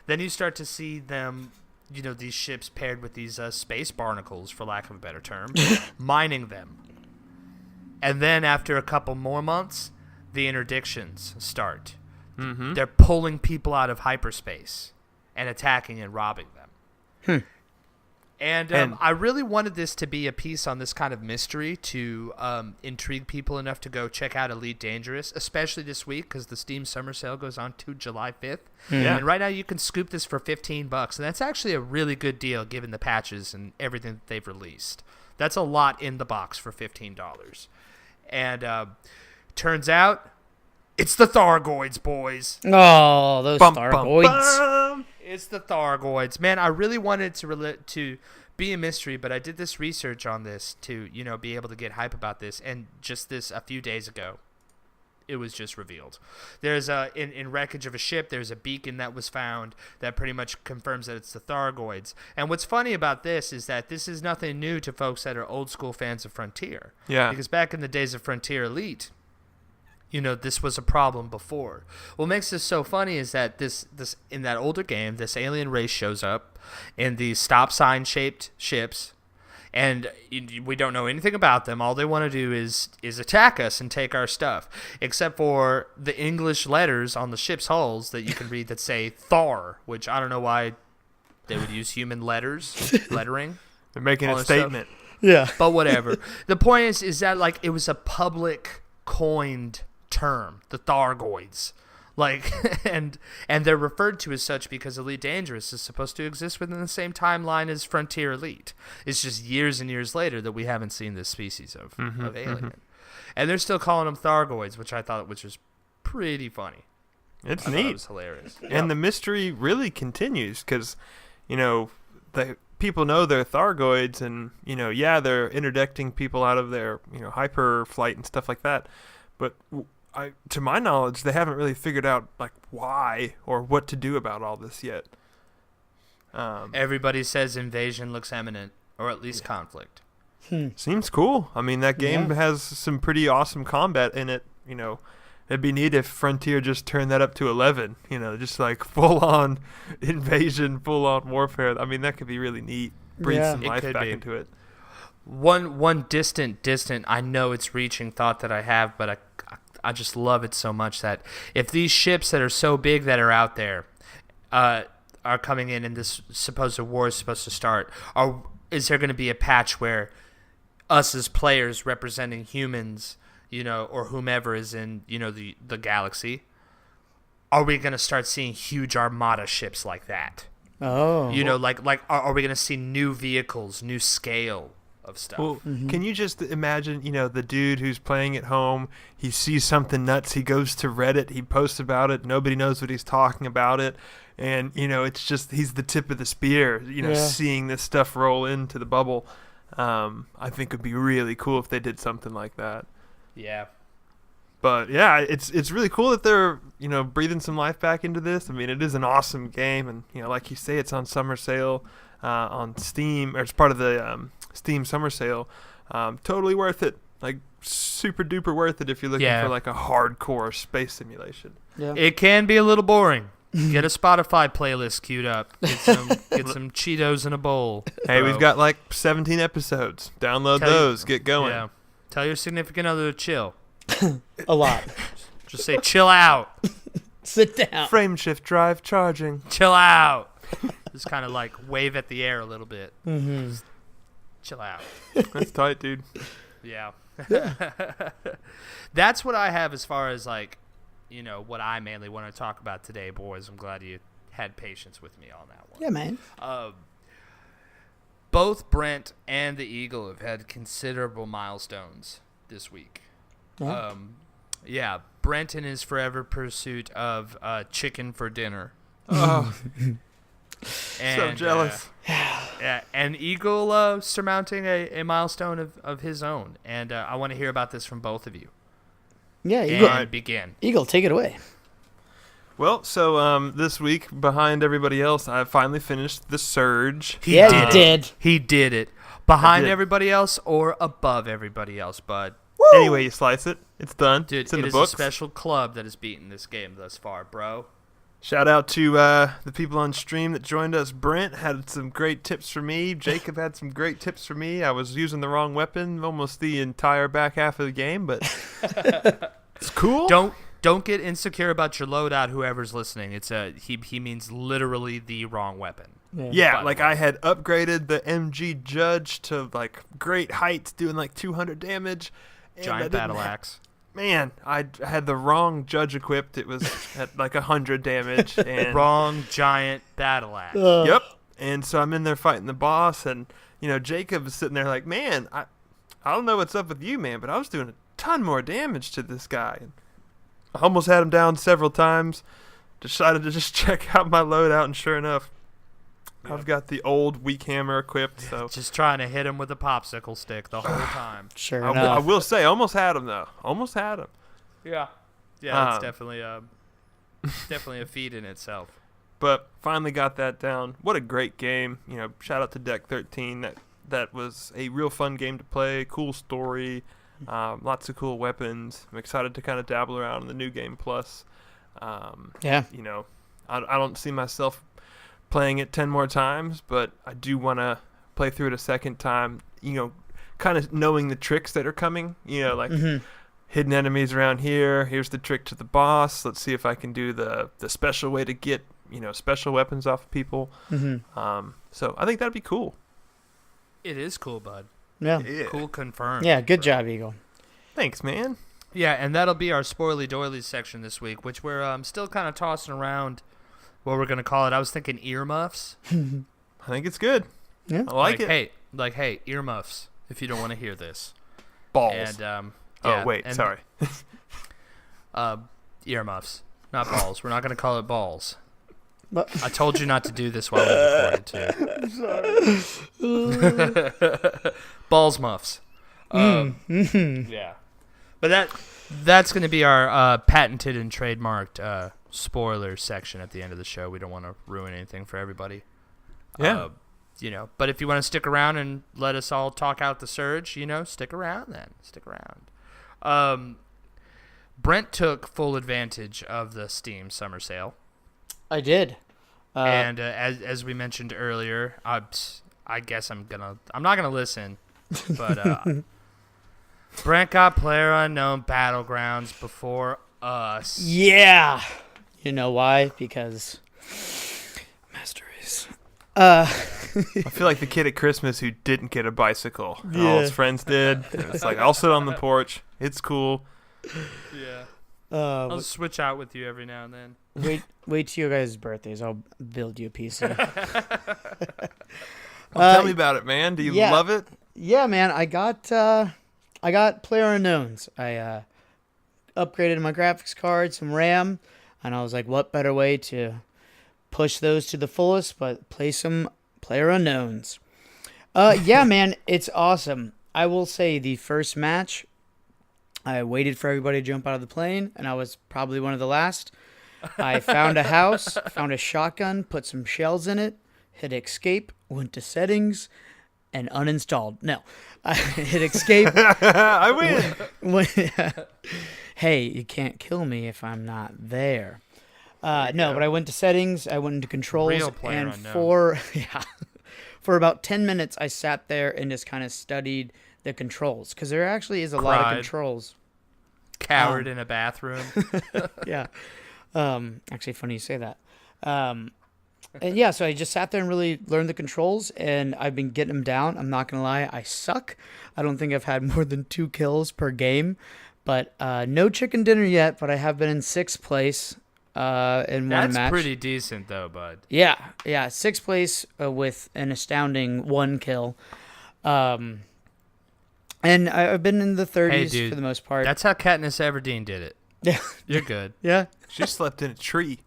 Then you start to see them, these ships paired with these space barnacles, for lack of a better term, mining them. And then after a couple more months, the interdictions start. Mm-hmm. They're pulling people out of hyperspace and attacking and robbing them. And I really wanted this to be a piece on this kind of mystery to intrigue people enough to go check out Elite Dangerous, especially this week because the Steam Summer Sale goes on to July 5th. Yeah. And right now you can scoop this for $15, and that's actually a really good deal given the patches and everything that they've released. That's a lot in the box for $15. And turns out, it's the Thargoids, boys. Oh, those Bum, Thargoids. bum, bum. It's the Thargoids. Man, I really wanted to be a mystery, but I did this research on this to, be able to get hype about this, and just this a few days ago, it was just revealed. There's in wreckage of a ship, there's a beacon that was found that pretty much confirms that it's the Thargoids. And what's funny about this is that this is nothing new to folks that are old school fans of Frontier. Yeah. Because back in the days of Frontier Elite, this was a problem before. What makes this so funny is that this in that older game, this alien race shows up in these stop sign shaped ships, and we don't know anything about them. All they want to do is attack us and take our stuff, except for the English letters on the ship's hulls that you can read that say Thar, which I don't know why they would use human lettering. They're making a statement. Yeah. But whatever. The point is that like it was a public coined term, the Thargoids. And they're referred to as such because Elite Dangerous is supposed to exist within the same timeline as Frontier Elite. It's just years and years later that we haven't seen this species of alien. And they're still calling them Thargoids, which was pretty funny. It's I neat. thought it was hilarious. And the mystery really continues because, the people know they're Thargoids and, they're interdicting people out of their, hyper flight and stuff like that. But to my knowledge, they haven't really figured out like why or what to do about all this yet. Everybody says invasion looks imminent, or at least conflict. Seems cool. I mean, that game has some pretty awesome combat in it. It'd be neat if Frontier just turned that up to 11. Just like full-on invasion, full-on warfare. I mean, that could be really neat. Breathe some life back into it. One distant, I know it's reaching thought that I have, but I just love it so much that if these ships that are so big that are out there are coming in and this supposed war is supposed to start, is there going to be a patch where us as players representing humans, or whomever is in, the galaxy, are we going to start seeing huge armada ships like that? Oh. Are we going to see new vehicles, new scale of stuff? Well, can you just imagine, the dude who's playing at home, he sees something nuts, he goes to Reddit, he posts about it, nobody knows what he's talking about it, and, it's just, he's the tip of the spear, seeing this stuff roll into the bubble. I think it would be really cool if they did something like that. Yeah. But, yeah, it's really cool that they're, breathing some life back into this. I mean, it is an awesome game, and, like you say, it's on summer sale on Steam, or it's part of the Steam summer sale. Totally worth it. Like, super duper worth it if you're looking for, like, a hardcore space simulation. Yeah. It can be a little boring. Get a Spotify playlist queued up. Get some Cheetos in a bowl. Hey, we've got, like, 17 episodes. Download those. Get going. Yeah. Tell your significant other to chill. A lot. Just say, chill out. Sit down. Frame shift drive charging. Chill out. Just kind of like wave at the air a little bit. Just chill out. That's tight, dude. Yeah. That's what I have as far as like, what I mainly want to talk about today, boys. I'm glad you had patience with me on that one. Yeah, man. Both Brent and the Eagle have had considerable milestones this week. Yeah. Brent in his forever pursuit of chicken for dinner. Oh, And, so jealous. And Eagle surmounting a milestone of his own. And I want to hear about this from both of you. Yeah, Eagle. And begin. Eagle, take it away. Well, so this week, behind everybody else, I finally finished The Surge. He did it. Behind everybody else or above everybody else, bud. Woo! Anyway you slice it, it's done. Dude, it's in it the is books. a special club that has beaten this game thus far, bro. Shout out to the people on stream that joined us. Brent had some great tips for me. Jacob had some great tips for me. I was using the wrong weapon almost the entire back half of the game, but it's cool. Don't get insecure about your loadout, whoever's listening. It's he means literally the wrong weapon. Yeah, like I had upgraded the MG Judge to like great heights, doing like 200 damage. Giant battle axe. Man, I had the wrong Judge equipped. It was at like 100 damage. And Wrong giant battle axe. Yep. And so I'm in there fighting the boss, and Jacob is sitting there like, man, I don't know what's up with you, man, but I was doing a ton more damage to this guy. I almost had him down several times. decided to just check out my loadout, and sure enough, I've got the old weak hammer equipped. So just trying to hit him with a popsicle stick the whole time. Sure I enough. will say, almost had him though. Almost had him. Yeah, it's definitely a feat in itself. But finally got that down. What a great game! Shout out to Deck 13. That was a real fun game to play. Cool story. Lots of cool weapons. I'm excited to kind of dabble around in the new game plus. Yeah. I don't see myself playing it 10 more times, but I do want to play through it a second time, kind of knowing the tricks that are coming, like hidden enemies around here. Here's the trick to the boss. Let's see if I can do the special way to get, special weapons off of people. So I think that'd be cool. It is cool, bud. Yeah. Cool confirmed. Yeah, good job, Eagle. Thanks, man. Yeah, and that'll be our spoily doilies section this week, which we're still kind of tossing around what we're going to call it. I was thinking earmuffs. I think it's good. Yeah. I like it. Hey, earmuffs, if you don't want to hear this. Balls. And, sorry. Earmuffs, not balls. We're not going to call it balls. But I told you not to do this while we recorded, too. Balls muffs. Yeah. But that's going to be our patented and trademarked spoiler section at the end of the show. We don't want to ruin anything for everybody. Yeah. But if you want to stick around and let us all talk out the surge, stick around then. Stick around. Brent took full advantage of the Steam summer sale. I did. And as we mentioned earlier, I guess I'm not gonna listen, but Brent got PlayerUnknown Battlegrounds before us. Yeah. You know why? Because Master Race. I feel like the kid at Christmas who didn't get a bicycle. And all his Yeah. friends did. And it's like, I'll sit on the porch. It's cool. Yeah. I'll switch out with you every now and then. Wait till your guys' birthdays. I'll build you a PC. Tell me about it, man. Do you love it? Yeah, man. I got PlayerUnknowns. I upgraded my graphics card, some RAM, and I was like, what better way to push those to the fullest but play some PlayerUnknowns. Yeah, man, it's awesome. I will say the first match, I waited for everybody to jump out of the plane, and I was probably one of the last. I found a house, found a shotgun, put some shells in it, hit escape, went to settings, and uninstalled. No, I hit escape. I win. Hey, you can't kill me if I'm not there. No, but I went to settings, I went into controls, Real player and unknown. for about 10 minutes, I sat there and just kind of studied the controls, because there actually is a lot of controls. Cowered in a bathroom. Yeah. Actually, funny you say that. And yeah, so I just sat there and really learned the controls, and I've been getting them down. I'm not going to lie, I suck. I don't think I've had more than 2 kills per game, but no chicken dinner yet, but I have been in 6th place in one match. That's pretty decent, though, bud. Yeah, 6th place with an astounding 1 kill. And I've been in the 30s for the most part. That's how Katniss Everdeen did it. Yeah. You're good. Yeah. She slept in a tree.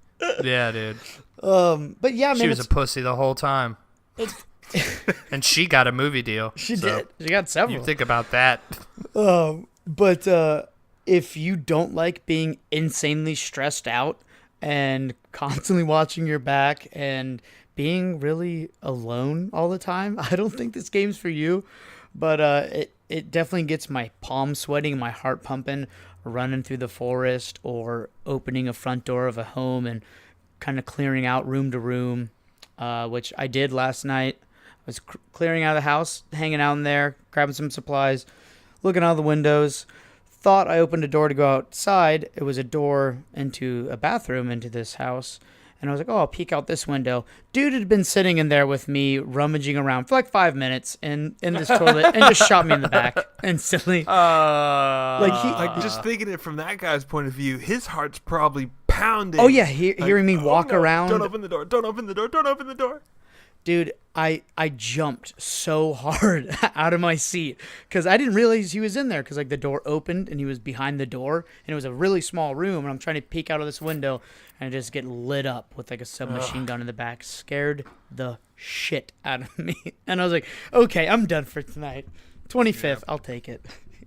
Yeah, dude. But yeah, man, she was a pussy the whole time. And she got a movie deal. She did. She got several. You think about that. But if you don't like being insanely stressed out and constantly watching your back and being really alone all the time, I don't think this game's for you. But it definitely gets my palms sweating, my heart pumping, running through the forest or opening a front door of a home and kind of clearing out room to room, which I did last night. I was clearing out of the house, hanging out in there, grabbing some supplies, looking out the windows. Thought I opened a door to go outside. It was a door into a bathroom into this house. And I was like, oh, I'll peek out this window. Dude had been sitting in there with me, rummaging around for like 5 minutes in this toilet and just shot me in the back instantly. Just thinking it from that guy's point of view, his heart's probably pounding. Oh, yeah, hearing me walk around. Don't open the door. Don't open the door. Don't open the door. Dude, I jumped so hard out of my seat because I didn't realize he was in there because, like, the door opened and he was behind the door, and it was a really small room, and I'm trying to peek out of this window and I just get lit up with, like, a submachine gun in the back. Scared the shit out of me. And I was like, okay, I'm done for tonight. 25th, I'll take it.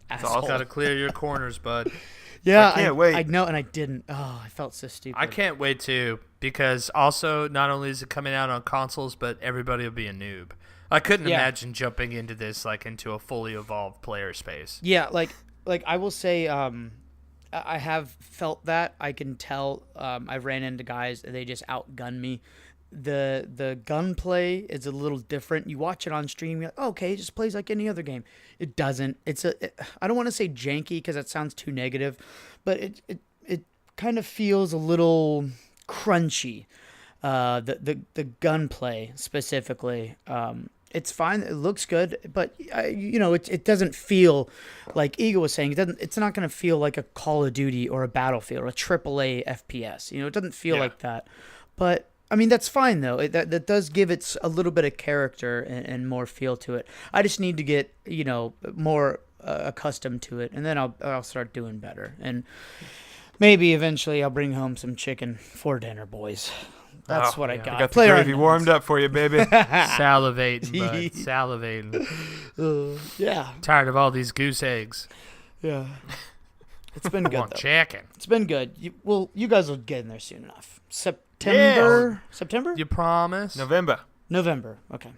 Asshole. Got to clear your corners, bud. Yeah, I can't wait. I know, and I didn't. Oh, I felt so stupid. I can't wait too, because also not only is it coming out on consoles, but everybody will be a noob. I couldn't imagine jumping into this like into a fully evolved player space. Yeah, like I will say, I have felt that. I can tell. I've ran into guys, they just outgun me. The gunplay is a little different. You watch it on stream, you're like, okay, it just plays like any other game. It doesn't. I don't want to say janky because that sounds too negative, but it kind of feels a little crunchy. The gunplay specifically. It's fine. It looks good, but it doesn't feel like Eagle was saying. It's not going to feel like a Call of Duty or a Battlefield or a AAA FPS. It doesn't feel like that. But I mean, that's fine though. That does give it a little bit of character and more feel to it. I just need to get more accustomed to it, and then I'll start doing better. And maybe eventually I'll bring home some chicken for dinner, boys. That's what I got. I got the gravy warmed up for you, baby. Salivating, bud. Salivating. Yeah. Tired of all these goose eggs. Yeah. It's been good, though. Chicken. It's been good. You guys will get in there soon enough. September? You promise? November. Okay.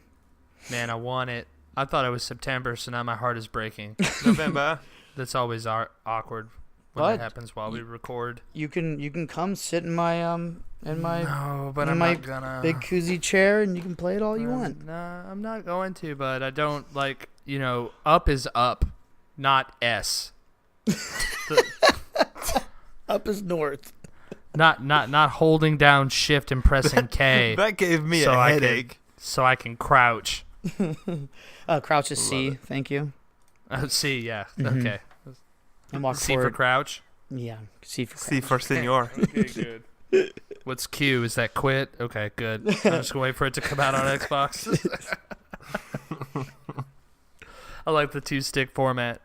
Man, I want it. I thought it was September, so now my heart is breaking. November. That's always awkward when that happens while we record. You can come sit in my no, but I'm not gonna big koozie chair, and you can play it all you want. No, I'm not going to, but I don't up is up, not S. Up is north. Not holding down shift and pressing K. That gave me a headache. So I can crouch. Crouch is C. Thank you. C, yeah. Mm-hmm. Okay. And walk C forward. for crouch? Yeah. C for crouch. C for senor. Okay, good. What's Q? Is that quit? Okay, good. I'm just going to wait for it to come out on Xbox. I like the 2-stick format.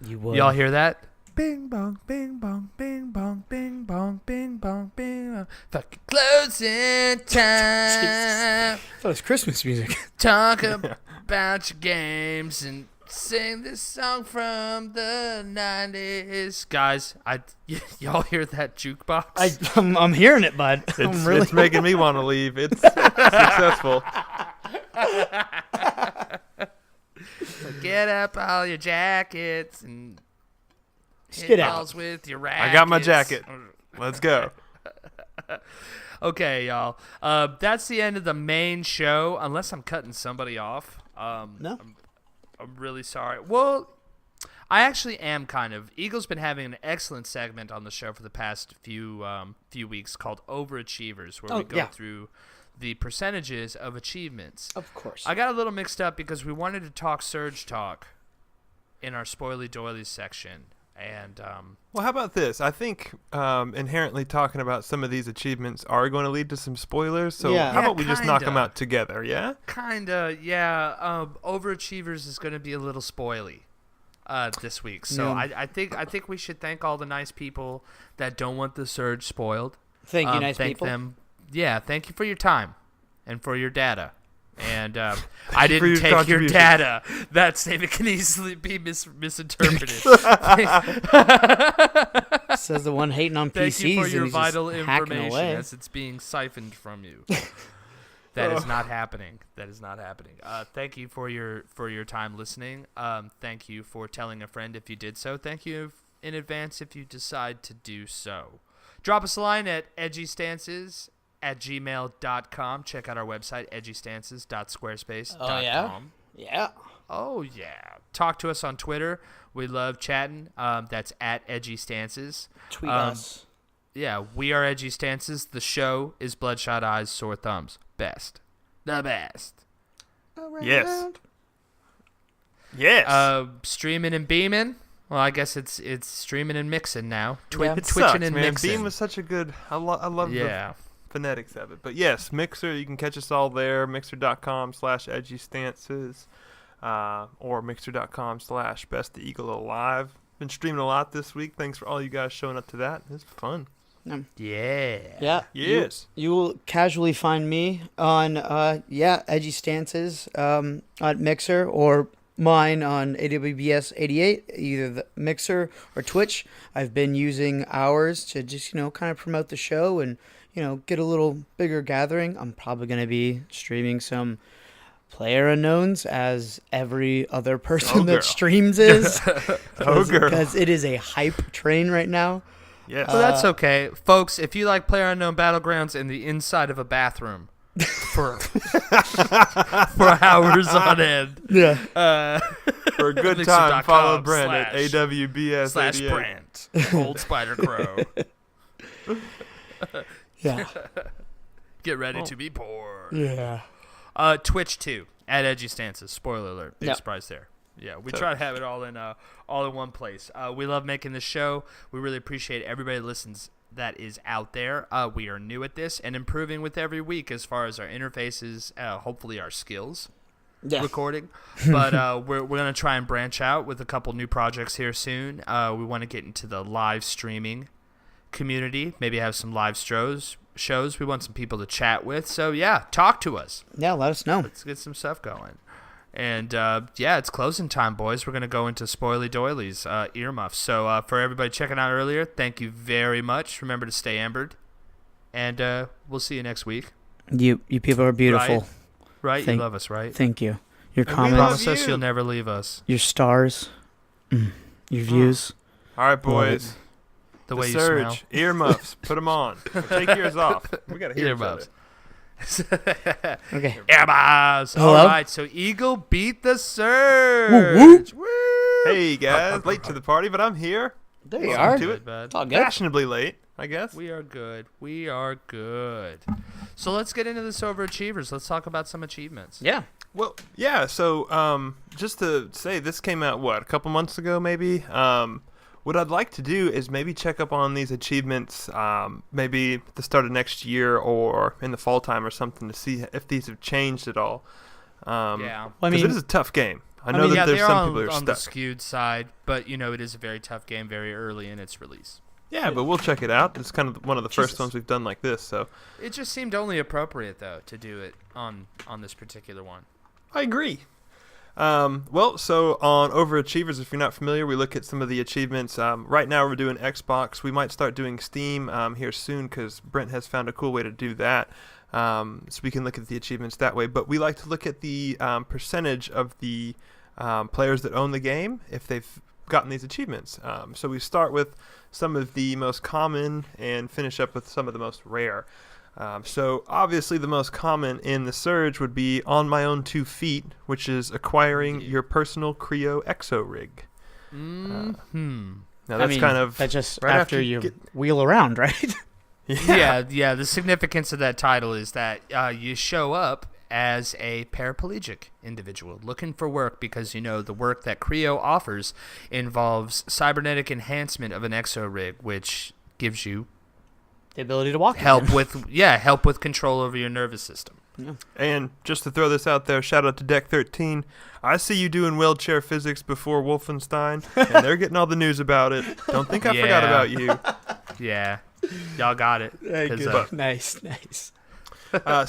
You would. Y'all hear that? Bing bong, bing bong, bing bong, bing bong, bing bong, bing bong. Fucking closing time. I thought it was Christmas music. Talk about your games and sing this song from the 90s. Guys, y'all hear that jukebox? I'm hearing it, bud. It's making me want to leave. It's successful. So get up all your jackets and get out balls with your rackets. I got my jacket. Let's go. Okay, y'all. That's the end of the main show, unless I'm cutting somebody off. No. I'm really sorry. Well, I actually am kind of. Eagle's been having an excellent segment on the show for the past few weeks called Overachievers, where we go through the percentages of achievements. Of course. I got a little mixed up because we wanted to talk Surge Talk in our spoily doily section. And well, how about this? I think inherently talking about some of these achievements are going to lead to some spoilers. So how about we just knock them out together? Yeah. Kinda. Yeah. Overachievers is going to be a little spoily this week. So I think we should thank all the nice people that don't want the Surge spoiled. Thank you, nice people. Thank them. Yeah. Thank you for your time and for your data. And I didn't take your data. That statement can easily be misinterpreted. Says the one hating on PCs. Thank you for your and vital just hacking information away. as it's being siphoned from you. That is not happening. That is not happening. Thank you for your time listening. Thank you for telling a friend if you did so. Thank you in advance if you decide to do so. Drop us a line at edgystances@gmail.com. Check out our website, edgystances.squarespace.com. Oh, yeah? Yeah. Oh, yeah. Talk to us on Twitter. We love chatting. That's at edgystances. Tweet us. Yeah, we are Edgy Stances. The show is Bloodshot Eyes, Sore Thumbs. Best. The best. Yes. Yes. Streaming and beaming. Well, I guess it's streaming and mixing now. Yeah. It Twitching sucks, and man. mixing. Beam was such a good. I love. Yeah. phonetics of it. But yes, Mixer, you can catch us all there, mixer.com/edgystances or mixer.com/BESTeagle Been streaming a lot this week. Thanks for all you guys showing up to that. It's fun. Yeah. Yeah. Yes. You will casually find me on Edgy Stances on Mixer, or mine on AWBS88, either the Mixer or Twitch. I've been using ours to just, kind of promote the show and, get a little bigger gathering. I'm probably going to be streaming some PlayerUnknowns, as every other person that streams is. Because it is a hype train right now. Yes. Well, that's okay. Folks, if you like PlayerUnknown Battlegrounds in the inside of a bathroom for hours on end. Yeah. For a good time, follow Brent at / AWBS88. Brent, Old Spider Crow. Yeah. Get ready to be poor. Yeah. Twitch too, at Edgy Stances. Spoiler alert. Big surprise there. Yeah, we try to have it all in one place. We love making this show. We really appreciate everybody that listens that is out there. We are new at this and improving with every week as far as our interfaces, hopefully our skills recording. But we're going to try and branch out with a couple new projects here soon. We want to get into the live streaming community, maybe have some live shows. We want some people to chat with. So, yeah, talk to us. Yeah, let us know. Let's get some stuff going. And, it's closing time, boys. We're going to go into spoily doilies, earmuffs. So, for everybody checking out earlier, thank you very much. Remember to stay ambered. And we'll see you next week. You people are beautiful. Right? You love us, right? Thank you. Your And comments. Promise us you'll never leave us. Your stars. Your views. All right, boys. The way you Surge, smell. Earmuffs. Put them on. Or take yours off. We got to hear Earmuffs. Okay. Earmuffs. Hello? All right, so Eagle beat the surge. Woo, Woo. Hey, guys. Late to the party, but I'm here. There you Welcome are. to it. Bud. It's all good. Fashionably late, I guess. We are good. We are good. So let's get into this Overachievers. Let's talk about some achievements. Yeah. Well, yeah, so just to say, this came out, a couple months ago maybe? What I'd like to do is maybe check up on these achievements maybe at the start of next year or in the fall time or something to see if these have changed at all. Yeah. Well, Because it is a tough game. I know that there's some people who are on the stuck. skewed side, but, it is a very tough game very early in its release. Yeah, but we'll check it out. It's kind of one of the first ones we've done like this, so. It just seemed only appropriate, though, to do it on this particular one. I agree. So on Overachievers, if you're not familiar, we look at some of the achievements. Right now we're doing Xbox. We might start doing Steam here soon because Brent has found a cool way to do that. So we can look at the achievements that way. But we like to look at the percentage of the players that own the game if they've gotten these achievements. So we start with some of the most common and finish up with some of the most rare. So obviously the most common in the Surge would be On My Own 2 Feet, which is acquiring your personal Creo Exo rig. Now that's that's just right after you wheel around, right? Yeah. The significance of that title is that you show up as a paraplegic individual looking for work because the work that Creo offers involves cybernetic enhancement of an exo rig, which gives you The ability to walk. help with control over your nervous system. Yeah. And just to throw this out there, shout out to Deck 13. I see you doing wheelchair physics before Wolfenstein, and they're getting all the news about it. Don't think I forgot about you. Yeah, y'all got it. Nice.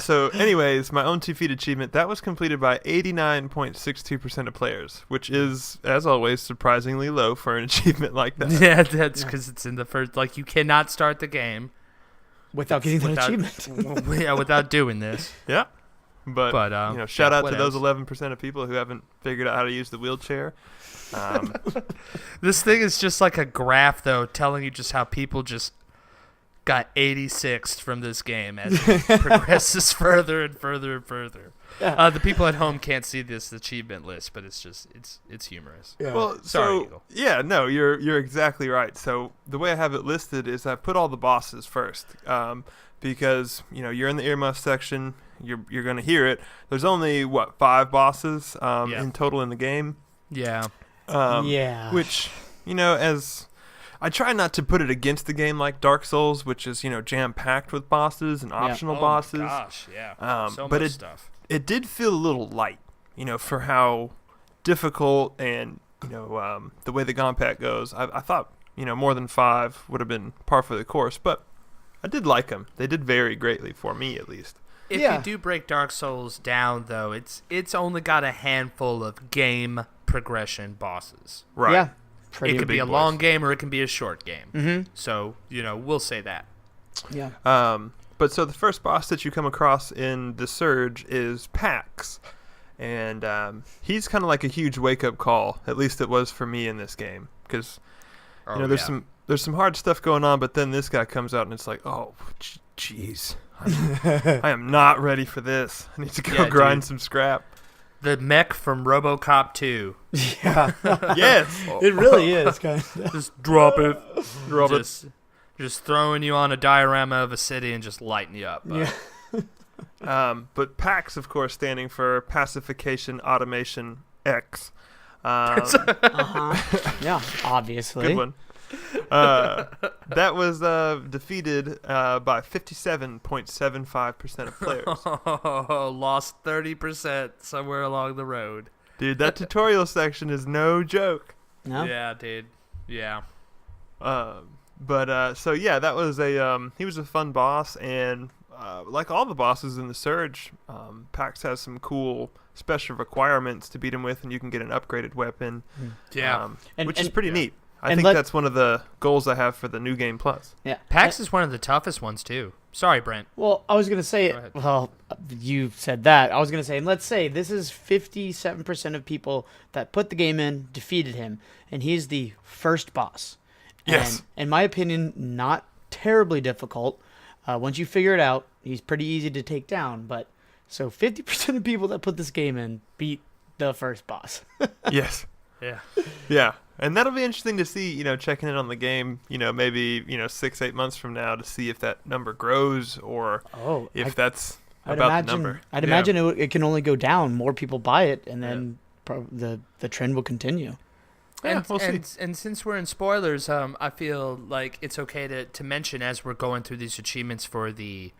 So anyways, my own 2 feet achievement, that was completed by 89.62% of players, which is, as always, surprisingly low for an achievement like that. Yeah, that's because it's in the first. Like, you cannot start the game Without getting that achievement. without doing this. Yeah. But shout out to those else? 11% of people who haven't figured out how to use the wheelchair. This thing is just like a graph, though, telling you just how people just got 86th from this game as it progresses further and further and further. Yeah. The people at home can't see this achievement list, but it's just it's humorous. Yeah. Well, Sorry, Eagle. yeah, no, you're exactly right. So the way I have it listed is I put all the bosses first, because you're in the earmuff section, you're gonna hear it. There's only 5 bosses in total in the game. Yeah. Yeah. Which as I try not to put it against the game like Dark Souls, which is, jam-packed with bosses and optional bosses. Oh, gosh, yeah. So but much stuff. It did feel a little light, for how difficult and, the way the Gompat goes. I thought, more than 5 would have been par for the course, but I did like them. They did vary greatly for me, at least. If you do break Dark Souls down, though, it's only got a handful of game progression bosses. Right. Yeah. It could be a boys. long game or it can be a short game. Mm-hmm. So, we'll say that. Yeah. But so the first boss that you come across in the Surge is Pax. And he's kind of like a huge wake-up call. At least it was for me in this game. Because, there's some hard stuff going on, but then this guy comes out and it's like, oh, jeez. I am not ready for this. I need to go grind some scrap. The mech from RoboCop 2. Yeah. Yes. It really is kind of. Just drop it. Drop it. Just throwing you on a diorama of a city and just lighting you up. Yeah. But PAX, of course, standing for Pacification Automation X. Yeah, obviously. Good one. That was defeated by 57.75% of players. Lost 30% somewhere along the road. Dude, that tutorial section is no joke. No? Yeah, dude. Yeah. That was he was a fun boss, and like all the bosses in the Surge, PAX has some cool special requirements to beat him with, and you can get an upgraded weapon. Yeah. Which is pretty neat. I And think that's one of the goals I have for the New Game Plus. Yeah. PAX is one of the toughest ones, too. Sorry, Brent. Well, I was going to say, Go ahead. well, you said that. I was going to say, and let's say this is 57% of people that put the game in, defeated him, and he's the first boss. Yes. And in my opinion, not terribly difficult. Once you figure it out, he's pretty easy to take down. But so 50% of people that put this game in beat the first boss. Yes. Yeah. Yeah. And that'll be interesting to see, checking in on the game, maybe, 6-8 months from now to see if that number grows or if that's about the number. I'd imagine it can only go down. More people buy it, and then the trend will continue. Yeah, we'll see. And since we're in spoilers, I feel like it's okay to mention as we're going through these achievements for the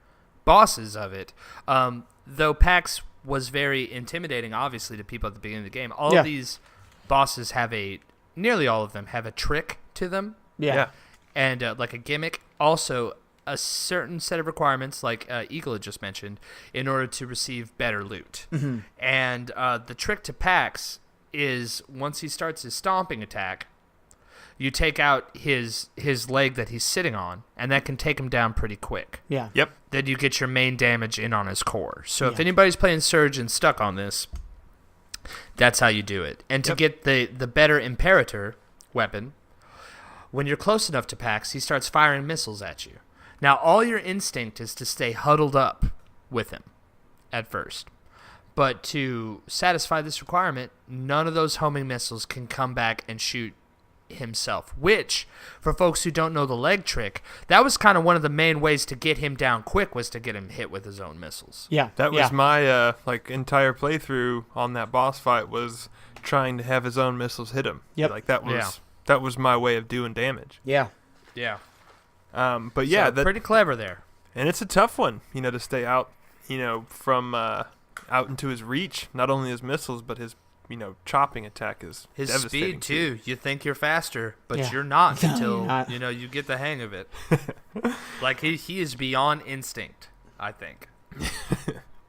bosses of it. Though PAX was very intimidating, obviously, to people at the beginning of the game, all of these bosses nearly all of them have a trick to them. Yeah. And like a gimmick. Also, a certain set of requirements, like Eagle had just mentioned, in order to receive better loot. Mm-hmm. And the trick to PAX is once he starts his stomping attack, you take out his leg that he's sitting on, and that can take him down pretty quick. Yeah. Yep. Then you get your main damage in on his core. So if anybody's playing Surge and stuck on this, that's how you do it. And to get the better Imperator weapon, when you're close enough to PAX, he starts firing missiles at you. Now, all your instinct is to stay huddled up with him at first. But to satisfy this requirement, none of those homing missiles can come back and shoot himself, which, for folks who don't know the leg trick, that was kind of one of the main ways to get him down quick, was to get him hit with his own missiles. Yeah. That was my entire playthrough on that boss fight, was trying to have his own missiles hit him. Yep. Like that was my way of doing damage. Yeah. Yeah. But yeah, so pretty clever there. And it's a tough one, to stay out, from out into his reach. Not only his missiles, but his chopping attack is his devastating speed too. You think you're faster, but Yeah. you're not No, until you're not. you get the hang of it. Like he is beyond instinct, I think.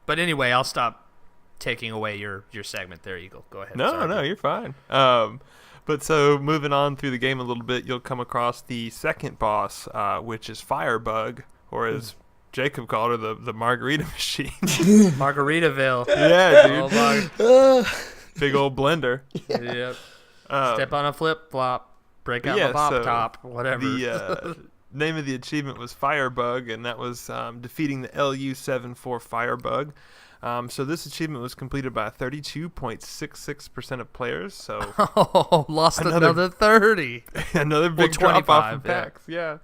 But anyway, I'll stop taking away your segment there, Eagle. Go ahead. No, Sorry. no, you're fine. But so moving on through the game a little bit, you'll come across the second boss, which is Firebug, or as Jacob called her, the Margarita Machine. Margaritaville. Yeah, dude. Oh my. Big old blender. Yep. Step on a flip flop. Break out yeah, my pop so top. Whatever. The name of the achievement was Firebug, and that was defeating the LU-74 Firebug. So this achievement was completed by 32.66% of players. So Lost another 30. another big drop off from 25, yeah. PAX. Yeah.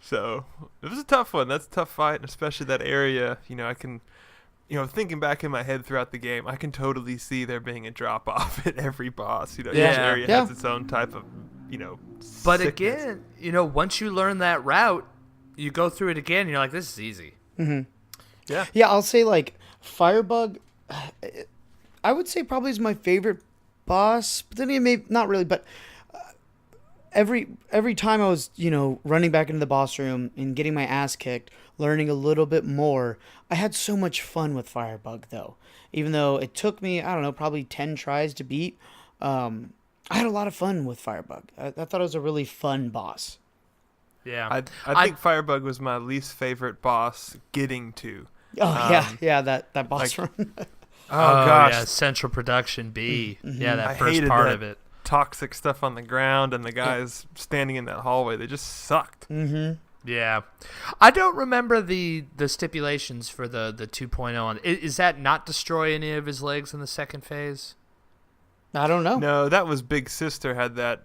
So it was a tough one. That's a tough fight, and especially that area. I can, thinking back in my head throughout the game, I can totally see there being a drop off at every boss. Each area has its own type of But sickness. again, once you learn that route, you go through it again, and you're like, this is easy. Yeah. Yeah, I'll say like Firebug. I would say probably is my favorite boss, but then not really. But every time I was running back into the boss room and getting my ass kicked, learning a little bit more, I had so much fun with Firebug though. Even though it took me, I don't know, probably 10 tries to beat, I had a lot of fun with Firebug. I thought it was a really fun boss. Yeah. I think Firebug was my least favorite boss getting to. Oh, yeah, that boss run. Oh, gosh. Yeah, Central Production B. Mm-hmm. Yeah, that I first hated part that of it. toxic stuff on the ground and the guys standing in that hallway. They just sucked. Mm-hmm. Yeah. I don't remember the stipulations for the 2.0 on. Is that not destroy any of his legs in the second phase? I don't know. No, that was Big Sister had that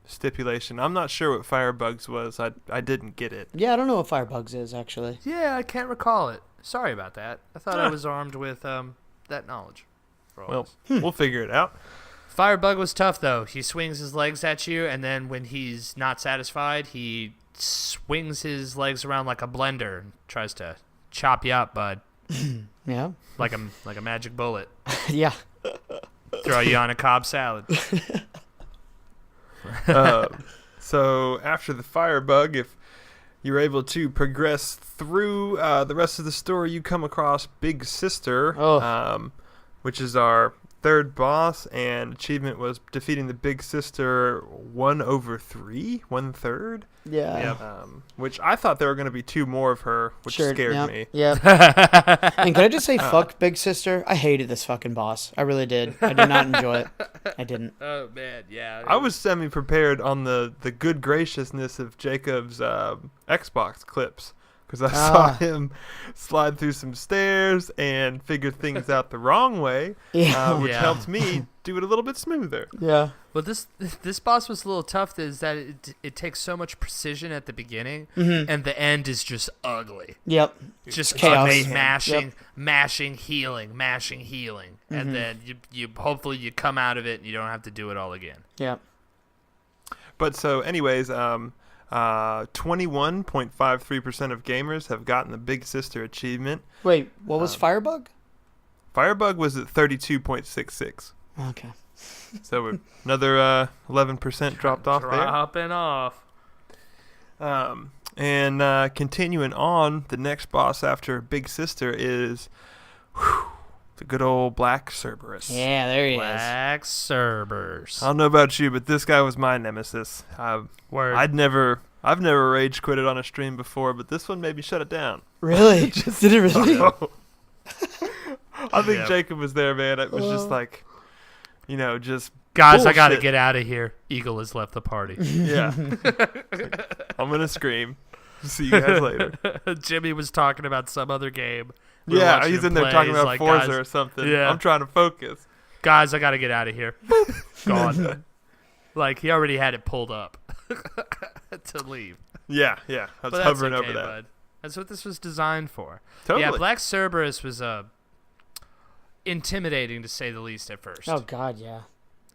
stipulation. I'm not sure what Firebug's was. I didn't get it. Yeah, I don't know what Firebugs is, actually. Yeah, I can't recall it. Sorry about that. I thought I was armed with that knowledge. Well, we'll figure it out. Firebug was tough, though. He swings his legs at you, and then when he's not satisfied, he swings his legs around like a blender and tries to chop you up, bud. Yeah. Like a magic bullet. Yeah. Throw you on a Cobb salad. So after the Firebug, if you're able to progress through the rest of the story, you come across Big Sister, which is our third boss, and achievement was defeating the Big Sister 1/3, 1/3. Yeah. Yep. Which I thought there were going to be 2 more of her, which scared me. Yeah. And can I just say, fuck Big Sister? I hated this fucking boss. I really did. I did not enjoy it. I didn't. Oh, man, yeah. I was semi-prepared on the good graciousness of Jacob's Xbox clips, because I saw him slide through some stairs and figure things out the wrong way, which helped me do it a little bit smoother. Yeah. Well, this boss was a little tough. Is that it takes so much precision at the beginning, Mm-hmm. and the end is just ugly. Yep. Just chaos. mashing, healing, mm-hmm. And then you hopefully you come out of it and you don't have to do it all again. Yeah. But so, anyways, 21.53% of gamers have gotten the Big Sister achievement. Wait, what was Firebug? Firebug was at 32.66. Okay. So another 11% dropped off there. Dropping off. And continuing on, the next boss after Big Sister is the good old Black Cerberus. Yeah, there he is. Black Cerberus. I don't know about you, but this guy was my nemesis. Word. I've never rage quitted on a stream before, but this one made me shut it down. Really? Did it really? I think Jacob was there, man. It was just like, just guys, bullshit. I gotta get out of here. Eagle has left the party. Yeah. I'm gonna scream. See you guys later. Jimmy was talking about some other game. Yeah, he's in there talking about like, Forza guys, or something. Yeah. I'm trying to focus. Guys, I gotta get out of here. Gone. Like he already had it pulled up to leave. Yeah. I was hovering over that. Bud. That's what this was designed for. Totally. Yeah, Black Cerberus was intimidating to say the least at first. Oh, God, yeah.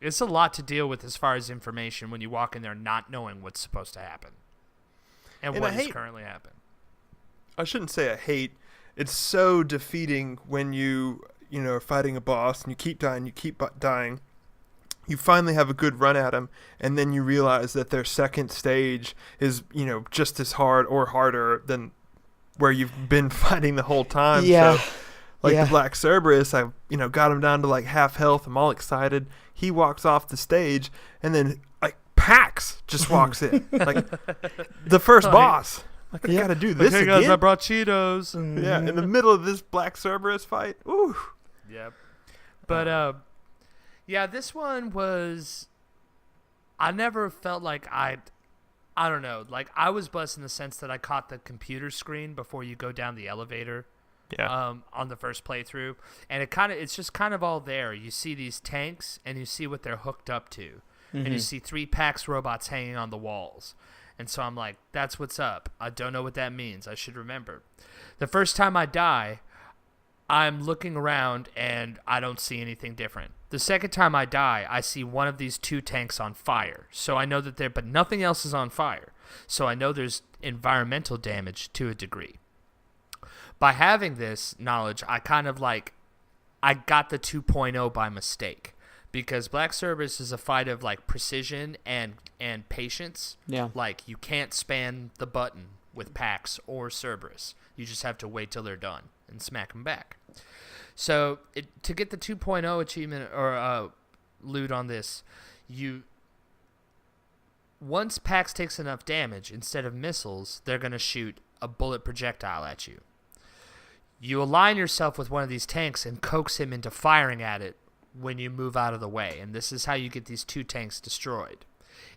It's a lot to deal with as far as information when you walk in there not knowing what's supposed to happen and what is currently happening. I shouldn't say I hate. It's so defeating when you are fighting a boss and you keep dying. You finally have a good run at him, and then you realize that their second stage is, just as hard or harder than where you've been fighting the whole time. Yeah. So, the Black Cerberus, I got him down to like half health. I'm all excited. He walks off the stage, and then Pax just walks in, like the first boss. Like I gotta do this hey again. guys, I brought Cheetos. Yeah, in the middle of this Black Cerberus fight. Ooh. Yep. But this one was. I never felt like I don't know. Like I was blessed in the sense that I caught the computer screen before you go down the elevator. Yeah. On the first playthrough, and it's just kind of all there. You see these tanks, and you see what they're hooked up to, and you see 3 Pax robots hanging on the walls, and so I'm like, that's what's up. I don't know what that means. I should remember. The first time I die, I'm looking around and I don't see anything different. The second time I die, I see one of these 2 tanks on fire. So I know that but nothing else is on fire. So I know there's environmental damage to a degree. By having this knowledge, I kind of I got the 2.0 by mistake. Because Black Cerberus is a fight of precision and patience. Yeah. You can't spam the button with Pax or Cerberus. You just have to wait till they're done and smack them back. So to get the 2.0 achievement or loot on this, once Pax takes enough damage, instead of missiles, they're going to shoot a bullet projectile at you. You align yourself with one of these tanks and coax him into firing at it when you move out of the way, and this is how you get these 2 tanks destroyed.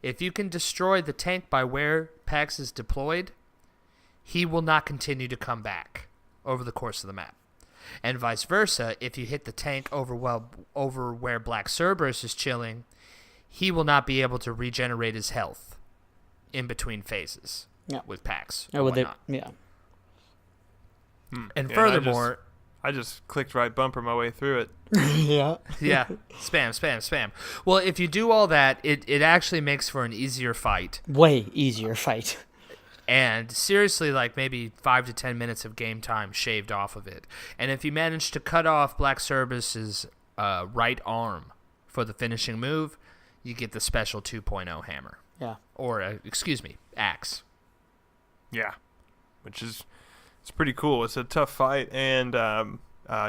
If you can destroy the tank by where Pax is deployed, he will not continue to come back over the course of the map. And vice versa, if you hit the tank over where Black Cerberus is chilling, he will not be able to regenerate his health in between phases with Pax. And furthermore... I just clicked right bumper my way through it. Yeah. Yeah. Spam. Well, if you do all that, it actually makes for an easier fight. Way easier fight. And seriously, maybe 5 to 10 minutes of game time shaved off of it. And if you manage to cut off Black Cerberus's right arm for the finishing move, you get the special 2.0 hammer. Yeah. Or, axe. Yeah. Which is... It's pretty cool. It's a tough fight, and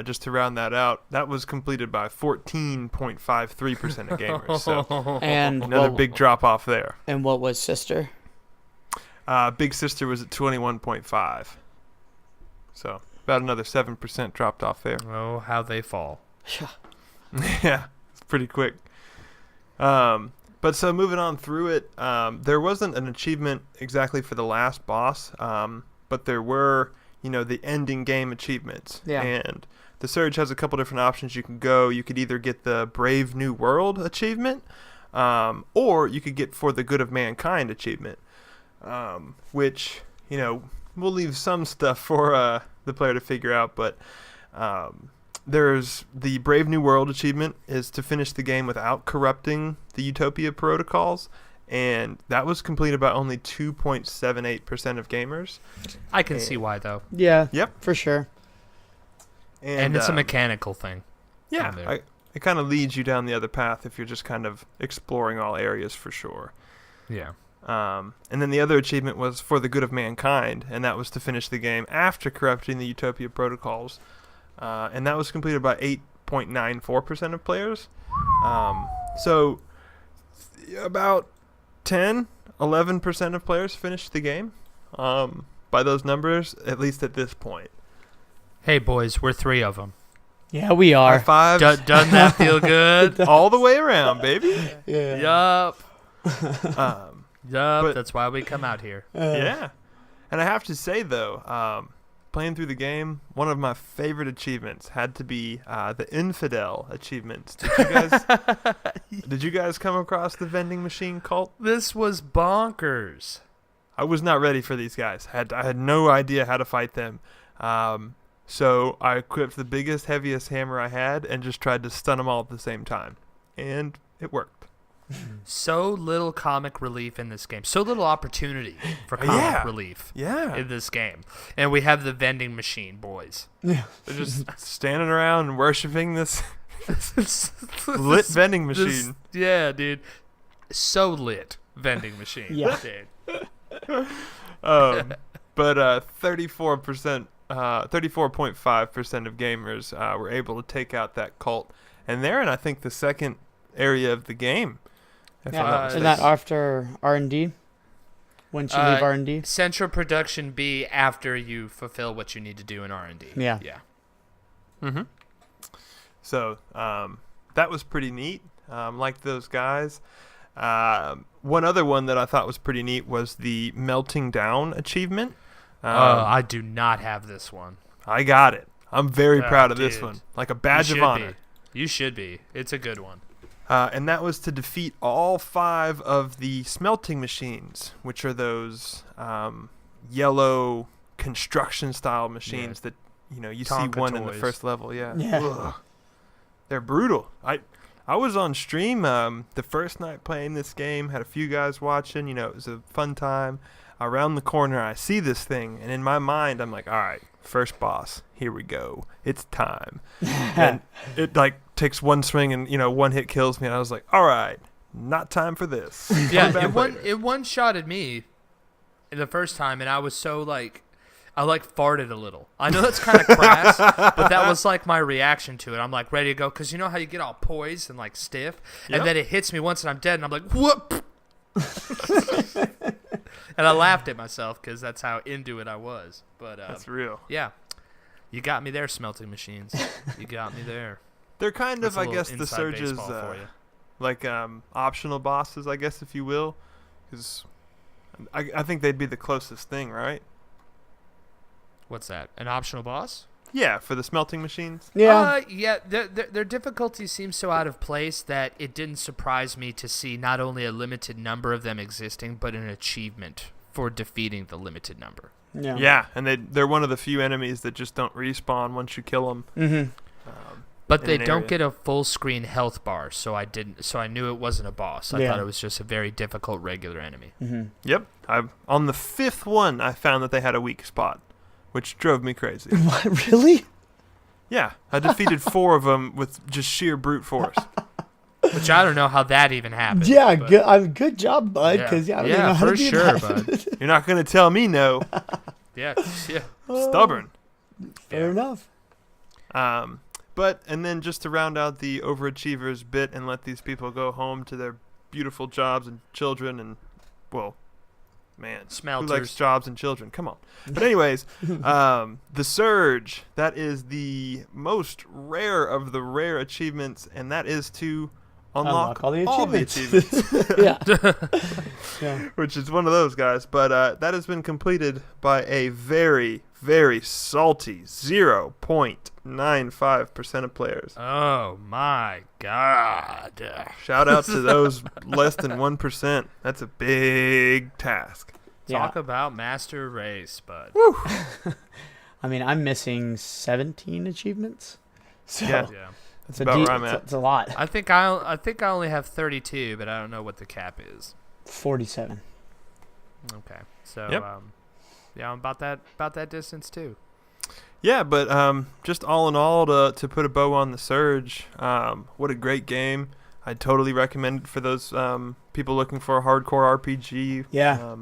just to round that out, that was completed by 14.53% of gamers. So And another big drop off there. And what was Sister? Big Sister was at 21.5. So about another 7% dropped off there. Oh, how they fall. Yeah, it's pretty quick. But so moving on through it, there wasn't an achievement exactly for the last boss, but there were... the ending game achievements. Yeah. And the Surge has a couple different options you can go. You could either get the Brave New World achievement, or you could get For the Good of Mankind achievement, which, we'll leave some stuff for the player to figure out, but there's the Brave New World achievement is to finish the game without corrupting the Utopia protocols. And that was completed by only 2.78% of gamers. I can see why, though. Yeah. Yep. For sure. And it's a mechanical thing. Yeah. It kind of leads you down the other path if you're just kind of exploring all areas for sure. Yeah. And then the other achievement was For the Good of Mankind, and that was to finish the game after corrupting the Utopia protocols. And that was completed by 8.94% of players. So about 11% of players finished the game by those numbers, at least at this point. Hey, boys, we're 3 of them. Yeah, we are. High fives. Doesn't that feel good? All the way around, baby. Yeah. Yup. But- That's why we come out here. Yeah. And I have to say, though, playing through the game, one of my favorite achievements had to be the Infidel achievements. Did you guys come across the vending machine cult? This was bonkers. I was not ready for these guys. I had no idea how to fight them. So I equipped the biggest, heaviest hammer I had and just tried to stun them all at the same time. And it worked. So little comic relief in this game. So little opportunity for comic relief in this game. And we have the vending machine, boys. Yeah. They're just standing around and worshiping this lit vending machine. Yeah, dude. So lit vending machine. Yeah. Dude. But 34.5% of gamers were able to take out that cult. And they're in, I think, the second area of the game. Isn't that after R&D? Once you leave R&D? Central Production B after you fulfill what you need to do in R&D. Yeah. Yeah. Mm-hmm. So that was pretty neat. Liked those guys. One other one that I thought was pretty neat was the Melting Down achievement. I do not have this one. I got it. I'm very proud of this one. Like a badge of honor. You should be. It's a good one. And that was to defeat all 5 of the smelting machines, which are those yellow construction-style machines that you see Tonka one in the toys. first level. Yeah. Yeah. Ugh. They're brutal. I I was on stream the first night playing this game. Had a few guys watching. It was a fun time. Around the corner, I see this thing, and in my mind, I'm like, all right, first boss. Here we go. It's time. And it takes one swing and one hit kills me, and I was like, all right, not time for this. Yeah, it one-shotted me the first time, and I was so I farted a little. I know that's kind of crass, but that was my reaction to it. I'm ready to go, because you know how you get all poised and stiff, and then it hits me once and I'm dead, and I'm like, whoop. And I laughed at myself because that's how into it I was. But that's real. Yeah, you got me there, smelting machines. You got me there. They're kind That's of, a I guess, little the inside Surge's baseball for you. optional bosses, I guess, if you will, because I think they'd be the closest thing, right? What's that? An optional boss? Yeah, for the smelting machines. Yeah. Yeah. Their difficulty seems so out of place that it didn't surprise me to see not only a limited number of them existing, but an achievement for defeating the limited number. Yeah. Yeah, and they're one of the few enemies that just don't respawn once you kill them. Mm-hmm. But they don't get a full screen health bar, so I knew it wasn't a boss. I thought it was just a very difficult regular enemy. Mm-hmm. Yep. On the fifth one, I found that they had a weak spot, which drove me crazy. What, really? Yeah, I defeated 4 of them with just sheer brute force. Which I don't know how that even happened. Yeah, but good job, bud. Because I don't even know how for to do sure, that. bud. You're not going to tell me no. Yeah. Stubborn. Fair enough. And then just to round out the Overachievers bit and let these people go home to their beautiful jobs and children and, well, man, Smelters. who likes jobs and children? Come on. But anyways, the Surge, that is the most rare of the rare achievements, and that is to unlock all the achievements. Yeah. Which is one of those guys. But that has been completed by a very, very salty 0.95% of players. Oh, my God. Shout out to those less than 1%. That's a big task. Talk about master race, bud. Woo. I mean, I'm missing 17 achievements. So Yeah. it's about where I'm at. It's a lot. I think I only have 32, but I don't know what the cap is. 47. Okay. So Yep. I'm about that distance too. Yeah, but just all in all, to put a bow on the Surge, what a great game. I totally recommend it for those people looking for a hardcore RPG. Yeah.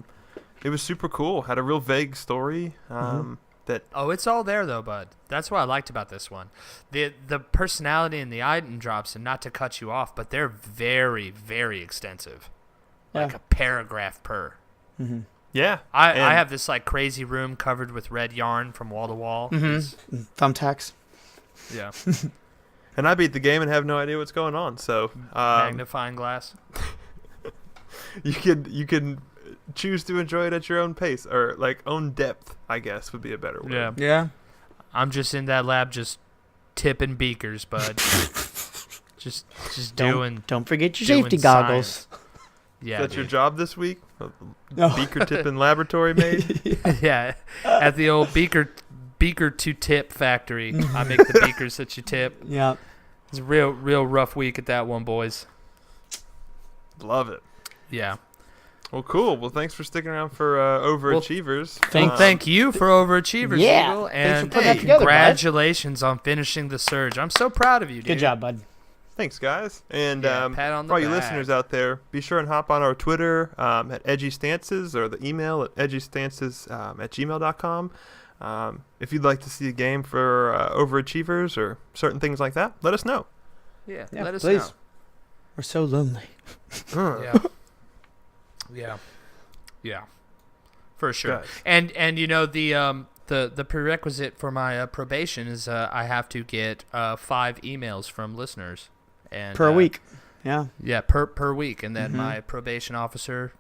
It was super cool. Had a real vague story. Oh, it's all there though, bud. That's what I liked about this one. The personality and the item drops, and not to cut you off, but they're very, very extensive. Like Yeah. a paragraph per. Mm-hmm. Yeah. I have this crazy room covered with red yarn from wall to wall. Mm-hmm. Thumbtacks. Yeah. And I beat the game and have no idea what's going on. So Magnifying glass. you can choose to enjoy it at your own pace, or own depth, I guess would be a better word. Yeah. Yeah. I'm just in that lab just tipping beakers, bud. just doing. Don't forget your doing safety goggles. science. Yeah. Is that your dude. job this week? No. Beaker tipping laboratory maid? Yeah. At the old beaker to tip factory, I make the beakers that you tip. Yeah. It's a real rough week at that one, boys. Love it. Yeah. Well, cool. Well, thanks for sticking around for Overachievers. Thank you for Overachievers, Yeah. Eagle, Thanks and for putting that together, bud. Congratulations on finishing the Surge. I'm so proud of you, dude. Good job, bud. Thanks, guys. And pat on the for all you back. listeners out there, be sure and hop on our Twitter at Edgy Stances, or the email at edgystances at gmail.com. If you'd like to see a game for Overachievers or certain things like that, let us know. Yeah, Yeah, let us please. know. We're so lonely. Yeah, for sure. Guys. And the prerequisite for my probation is I have to get 5 emails from listeners and Per week. Yeah. Yeah, per week, and then Mhm. my probation officer,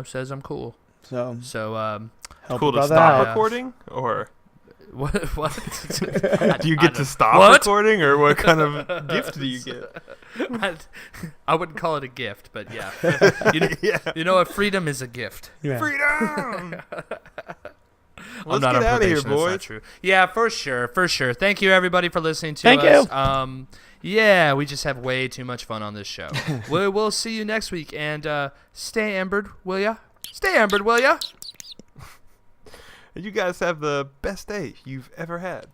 says I'm cool. So So help Cool a to brother stop out. recording, or what? do you get to stop What? recording, or what kind of gift do you get? I wouldn't call it a gift, but yeah. Yeah. You know what? Freedom is a gift. Yeah. Freedom! Let's not get on out of here, probation. That's not boys. true. Yeah, for sure. Thank you, everybody, for listening to Thank us. you. Yeah, we just have way too much fun on this show. We'll see you next week, and stay ambered, will ya? Stay ambered, will ya? You guys have the best day you've ever had.